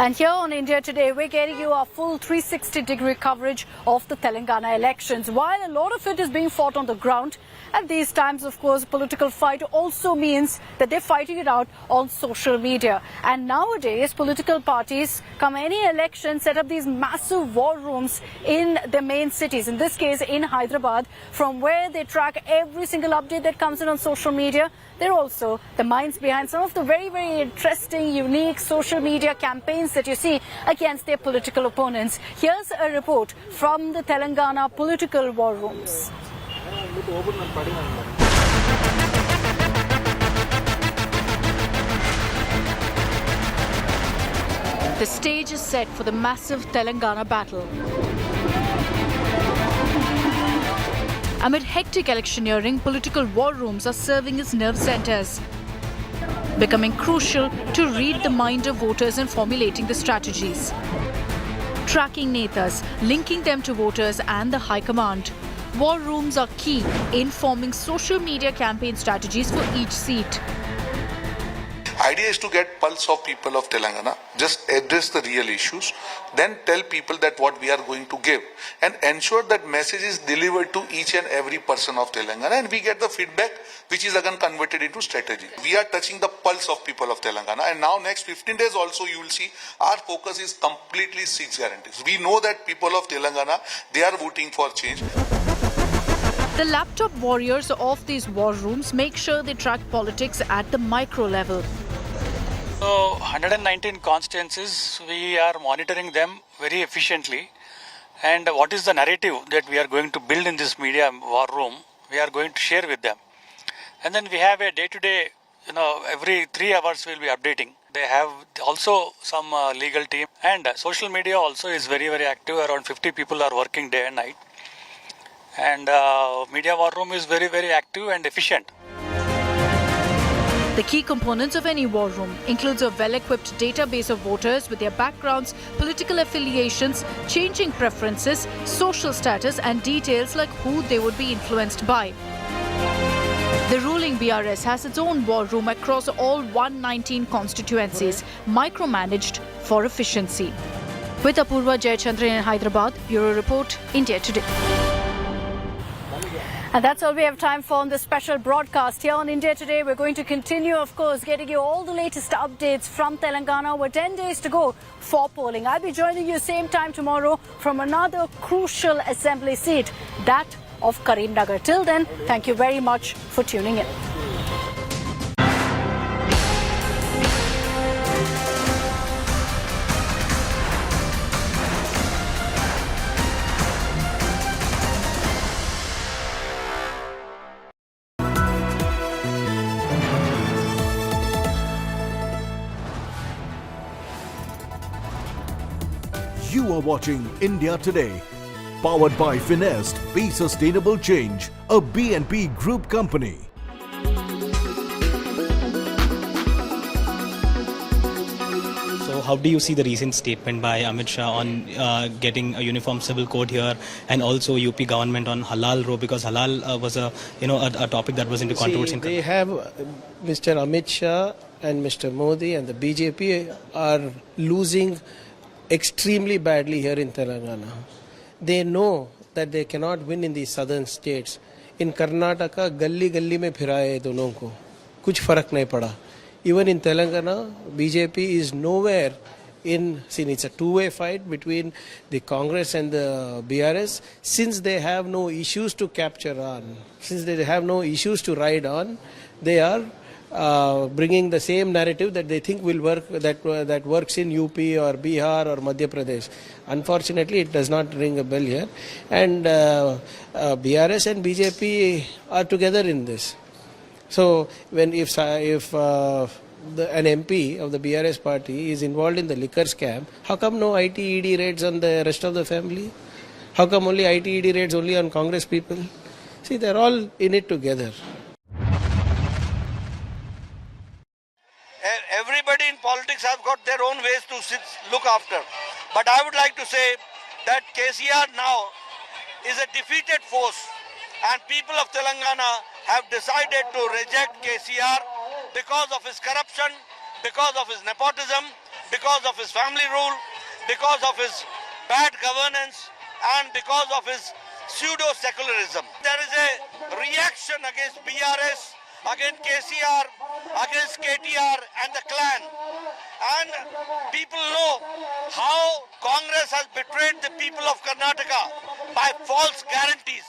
And here on India Today, we're getting you our full 360-degree coverage of the Telangana elections. While a lot of it is being fought on the ground, at these times, of course, political fight also means that they're fighting it out on social media. And nowadays, political parties, come any election, set up these massive war rooms in their main cities. In this case, in Hyderabad, from where they track every single update that comes in on social media. They're also the minds behind some of the very, very interesting, unique social media campaigns that you see against their political opponents. Here's a report from the Telangana political war rooms. The stage is set for the massive Telangana battle. Amid hectic electioneering, political war rooms are serving as nerve centers, becoming crucial to read the mind of voters and formulating the strategies. Tracking netas, linking them to voters and the high command. War rooms are key in forming social media campaign strategies for each seat. Idea is to get pulse of people of Telangana, just address the real issues, then tell people that what we are going to give and ensure that message is delivered to each and every person of Telangana and we get the feedback which is again converted into strategy. We are touching the pulse of people of Telangana and now next 15 days also you will see our focus is completely 6 guarantees. We know that people of Telangana, they are voting for change. The laptop warriors of these war rooms make sure they track politics at the micro level. So 119 constituencies, we are monitoring them very efficiently. And what is the narrative that we are going to build in this media war room, we are going to share with them. And then we have a day-to-day, every 3 hours we'll be updating. They have also some legal team and social media also is very, very active. Around 50 people are working day and night. And media war room is very, very active and efficient. The key components of any war room includes a well-equipped database of voters with their backgrounds, political affiliations, changing preferences, social status and details like who they would be influenced by. The ruling BRS has its own war room across all 119 constituencies, micromanaged for efficiency. With Apurva Jayachandran in Hyderabad, Bureau Report, India Today. And that's all we have time for on this special broadcast here on India Today. We're going to continue, of course, getting you all the latest updates from Telangana. We're 10 days to go for polling. I'll be joining you same time tomorrow from another crucial assembly seat, that of Karimnagar. Till then, thank you very much for tuning in. You are watching India Today, powered by Finest, Be Sustainable Change, a BNP Group company. So how do you see the recent statement by Amit Shah on getting a uniform civil code here, and also UP government on halal row, because halal was a topic that was into controversy. They have Mr. Amit Shah and Mr. Modi and the BJP are losing extremely badly here in Telangana. They know that they cannot win in the southern states. In Karnataka, गली में फिराए दोनों को, कुछ फर्क नहीं पड़ा. Even in Telangana, BJP is nowhere in. See, it's a two-way fight between the Congress and the BRS. Since they have no issues to capture on, since they have no issues to ride on, they are bringing the same narrative that they think will work, that works in UP or Bihar or Madhya Pradesh. Unfortunately, it does not ring a bell here. And BRS and BJP are together in this. So if an MP of the BRS party is involved in the liquor scam, how come no IT ED raids on the rest of the family? How come only IT ED raids only on Congress people? See, they're all in it together. everybody in politics has got their own ways to look after. But I would like to say that KCR now is a defeated force, and people of Telangana have decided to reject KCR because of his corruption, because of his nepotism, because of his family rule, because of his bad governance, and because of his pseudo-secularism. There is a reaction against BRS, against KCR, against KTR and the clan. And people know how Congress has betrayed the people of Karnataka by false guarantees.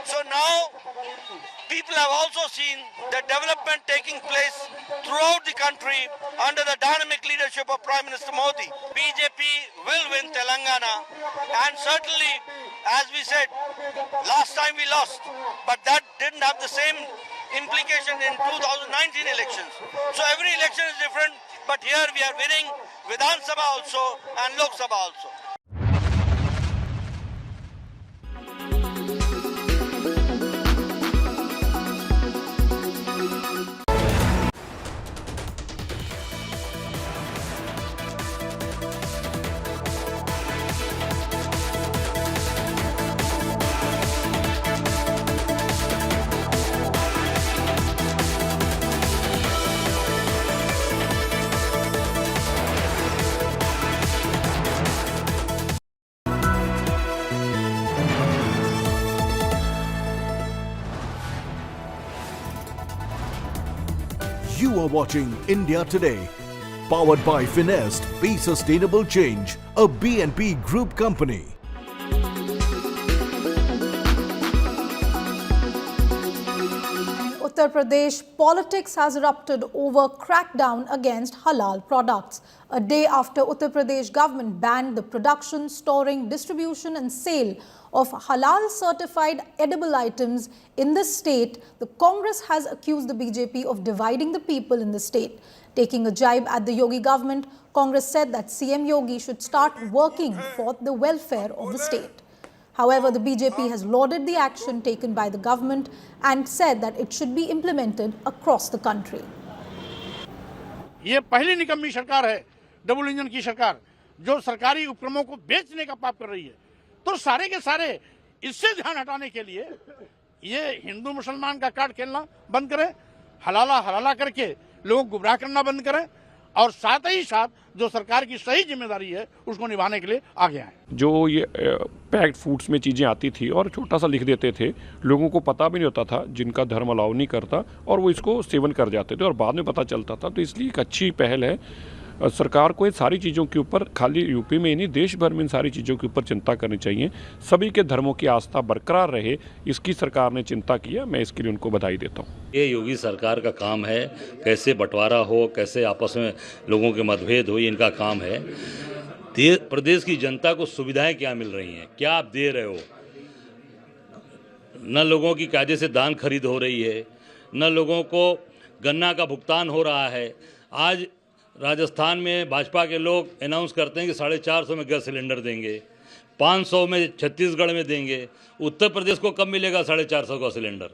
So now people have also seen the development taking place throughout the country under the dynamic leadership of Prime Minister Modi. BJP will win Telangana, and certainly, as we said, last time we lost, but that didn't have the same implication in 2019 elections. So every election is different, but here we are winning Vidhan Sabha also and Lok Sabha also. You are watching India Today, powered by Finest. Be Sustainable Change, a BNP Group company. Uttar Pradesh, politics has erupted over crackdown against halal products. A day after Uttar Pradesh government banned the production, storing, distribution and sale of halal certified edible items in the state, the Congress has accused the BJP of dividing the people in the state. Taking a jibe at the Yogi government, Congress said that CM Yogi should start working for the welfare of the state. However, the BJP has lauded the action taken by the government and said that it should be implemented across the country. ये पहली निकम्मी सरकार है, double engine की सरकार, जो सरकारी उपक्रमों को बेचने का पाप कर रही है। तो सारे के सारे इससे ध्यान हटाने के लिए ये हिंदू मुसलमान का कार्ड खेलना बंद करें, हलाला हलाला करके लोगों को गुमराह करना बंद करें, और साथ ही साथ जो सरकार की सही जिम्मेदारी है उसको निभाने के लिए आगे आए। जो ये पैक्ड फूड्स में चीज़ें आती थी और छोटा सा लिख देते थे, लोगों को पता भी नहीं होता था, जिनका धर्म अलाउ नहीं करता, और वो इसको सेवन कर जाते थे और बाद में पता चलता था। तो इसलिए एक अच्छी पहल है। सरकार को इन सारी चीज़ों के ऊपर, खाली यूपी में ही नहीं, देश भर में इन सारी चीज़ों के ऊपर चिंता करनी चाहिए। सभी के धर्मों की आस्था बरकरार रहे, इसकी सरकार ने चिंता किया। मैं इसके लिए उनको बधाई देता हूँ। ये योगी सरकार का काम है, कैसे बंटवारा हो, कैसे आपस में लोगों के मतभेद हो, इनका काम है। प्रदेश की जनता को सुविधाएं क्या मिल रही हैं, क्या आप दे रहे हो? न लोगों की कायदे से दान खरीद हो रही है, न लोगों को गन्ना का भुगतान हो रहा है। आज राजस्थान में भाजपा के लोग अनाउंस करते हैं कि 450 में गैस सिलेंडर देंगे, 500 में छत्तीसगढ़ में देंगे। उत्तर प्रदेश को कब मिलेगा 450 का cylinder?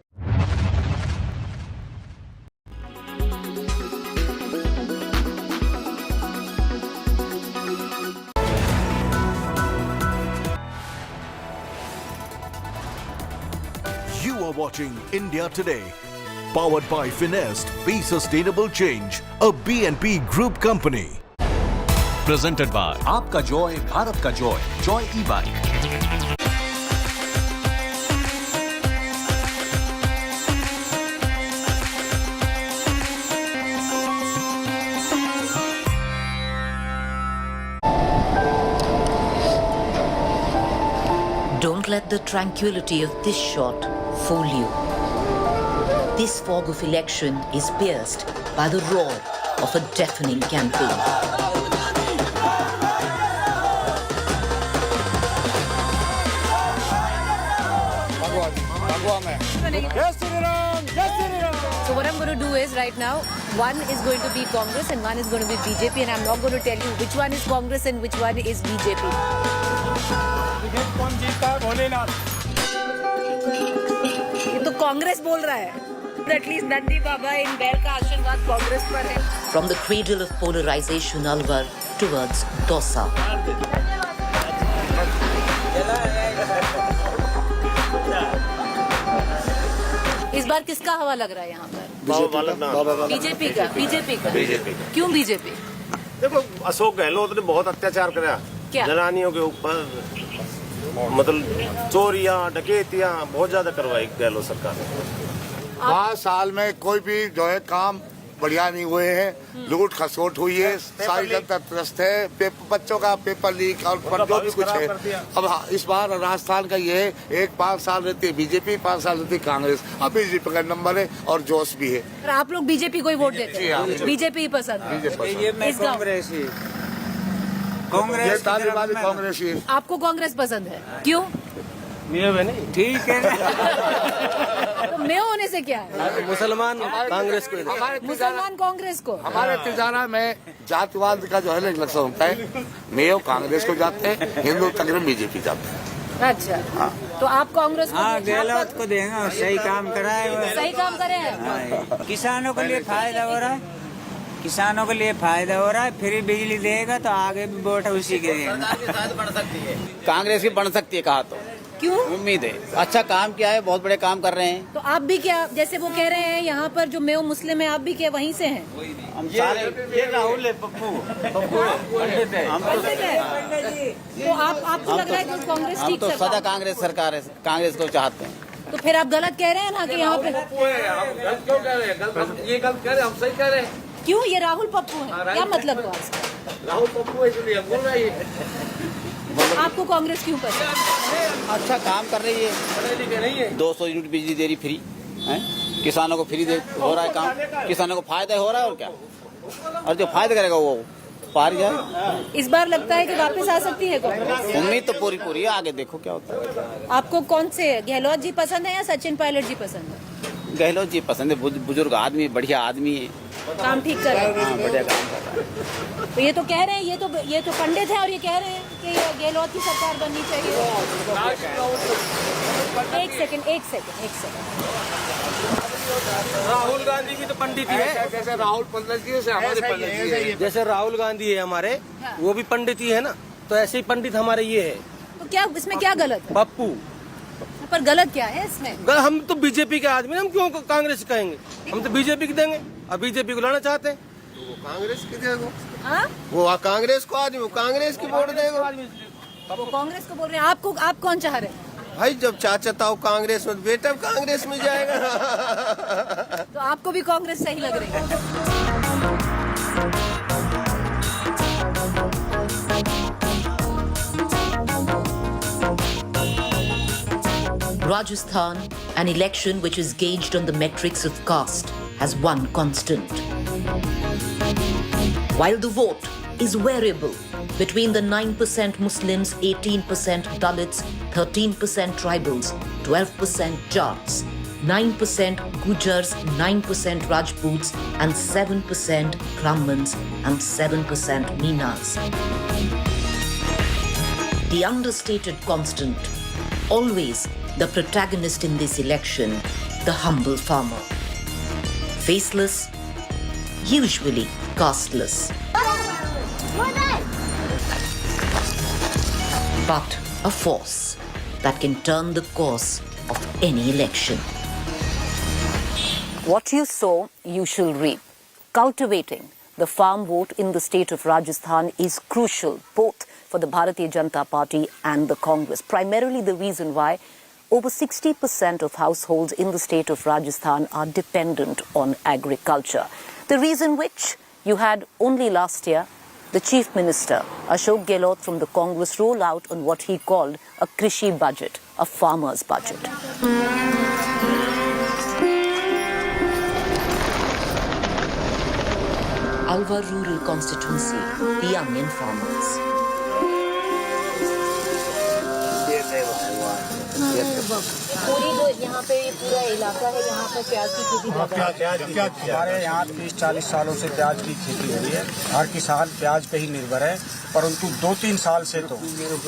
You are watching India Today, powered by Finest. Be Sustainable Change, a BNP Group company. Presented by आपका जॉय, भारत का Joy, Joy e bike. Don't let the tranquility of this shot fool you. This fog of election is pierced by the roar of a deafening campaign. So what I'm going to do is right now, one is going to be Congress and one is going to be BJP, and I'm not going to tell you which one is Congress and which one is BJP. ये तो कांग्रेस बोल रहा है। At least Nandi Baba in Bel का आशीर्वाद कांग्रेस पर है. From the cradle of polarization, Alwar, towards Dosa. इस बार किसका हवा लग रहा है यहाँ पर? बीजेपी का. क्यों बीजेपी? देखो, अशोक गहलोत ने बहुत अत्याचार कराया जनानियों के ऊपर, मतलब चोरियां डकैतियां बहुत ज्यादा करवाई गहलोत सरकार ने। 5 साल में कोई भी जो है काम बढ़िया नहीं हुए हैं, लूट खसोट हुई है, सारी जनता त्रस्त है, बच्चों का पेपर लीक और जो भी कुछ है। अब इस बार राजस्थान का ये है, 5 साल रहती है बीजेपी, 5 साल रहती है कांग्रेस, अब बीजेपी का नंबर है और जोश भी है। आप लोग बीजेपी को ही वोट देते हैं? बीजेपी ही पसंद है? कांग्रेस ही। आपको कांग्रेस पसंद है, क्यों? ठीक है। तो मेयो होने से क्या है? मुसलमान कांग्रेस को, मुसलमान कांग्रेस को। हमारे तिजारा में जातिवाद का जो है लक्षण होता है, मेयो कांग्रेस को जाते हैं, हिंदू तकरीबन बीजेपी जाते हैं। अच्छा, तो आप कांग्रेस को? गहलोत को देंगे, सही काम कराए, सही काम करे हैं। किसानों के लिए फायदा हो रहा है, किसानों के लिए फायदा हो रहा है, फ्री बिजली देगा तो आगे भी वोट उसी के देंगे। कांग्रेस भी बन सकती है, कहा तो क्यों? उम्मीद है, अच्छा काम किया है, बहुत बड़े काम कर रहे हैं। तो आप भी क्या, जैसे वो कह रहे हैं यहाँ पर जो मेयो मुस्लिम है, आप भी क्या वहीं से हैं? हम सारे ये राहुल है, पप्पू पंडित है, हम तो आपको लग रहा है कि कांग्रेस हम ठीक तो सरकार? सदा कांग्रेस सरकार है, कांग्रेस को चाहते हैं। तो फिर आप गलत कह रहे हैं ना कि यहाँ पे? क्यों कह रहे हैं? ये गलत कह रहे हैं, हम सही कह रहे हैं। क्यों? ये राहुल पप्पू है, क्या मतलब हुआ इसका? राहुल पप्पू है इसलिए बोल रहा है। आपको कांग्रेस क्यों पसंद? अच्छा काम कर रही है, 200 यूनिट बिजली दे रही फ्री है, किसानों को फ्री दे हो रहा है काम, किसानों को फायदा हो रहा है और क्या, और जो फायदा करेगा वो पार जाए। इस बार लगता है कि वापस आ सकती है कांग्रेस? उम्मीद तो पूरी है, आगे देखो क्या होता है। आपको कौन से, गहलोत जी पसंद है या सचिन पायलट जी पसंद है? गहलोत जी पसंद है, बुजुर्ग आदमी, बढ़िया आदमी है, काम ठीक कर रहे हैं। हाँ, बढ़िया काम कर रहा है। तो ये तो कह रहे हैं, ये तो पंडित है और ये कह रहे हैं कि गहलोत की सरकार बननी चाहिए। एक सेकंड। राहुल गांधी भी तो पंडित ही है, जैसे राहुल पंडित जी से हमारे पंडित जी है। जैसे राहुल गांधी है हमारे, वो भी पंडित ही है ना, तो ऐसे ही पंडित हमारे ये है। तो क्या इसमें क्या गलत है? पप्पू पर गलत क्या है इसमें? हम तो बीजेपी के आदमी, हम क्यों कांग्रेस कहेंगे? हम तो बीजेपी की देंगे, अब बीजेपी को लाना चाहते हैं तो वो कांग्रेस की देगा। वो कांग्रेस को आदमी, वो कांग्रेस की वोट देगा। वो कांग्रेस को बोल रहे हैं, आप कौन चाह रहे हैं? भाई जब चाचा ताऊ कांग्रेस में, बेटा कांग्रेस में जाएगा। तो आपको भी कांग्रेस सही लग रही है? Rajasthan, an election which is gauged on the metrics of caste, has one constant. While the vote is variable between the 9% Muslims, 18% Dalits, 13% tribals, 12% Jats, 9% Gujars, 9% Rajputs, and 7% Brahmins and 7% Meenas. The understated constant, always the protagonist in this election, the humble farmer. Faceless, usually casteless. But a force that can turn the course of any election. What you sow, you shall reap. Cultivating the farm vote in the state of Rajasthan is crucial, both for the Bharatiya Janata Party and the Congress. Primarily the reason why over 60% of households in the state of Rajasthan are dependent on agriculture. The reason which you had only last year the Chief Minister Ashok Gehlot from the Congress roll out on what he called a Krishi budget, a farmer's budget. Alwar Rural Constituency, the onion farmers. पूरी जो यहाँ पे पूरा इलाका है, यहाँ पर प्याज की खेती हमारे यहाँ 30-40 सालों से प्याज की खेती हुई है। हर किसान प्याज पे ही निर्भर है, परंतु 2-3 साल से तो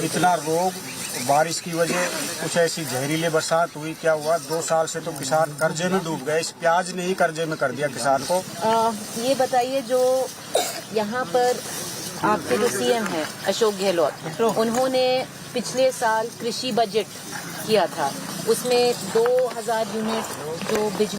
इतना रोग, बारिश की वजह, कुछ ऐसी जहरीली बरसात हुई, क्या हुआ 2 साल से तो किसान कर्जे में डूब गए। इस प्याज ने ही कर्जे में कर दिया किसान को। ये बताइए, जो यहाँ पर आपके जो सीएम है अशोक गहलोत, उन्होंने पिछले साल कृषि बजट किया था, उसमें 2000 यूनिट जो बिजली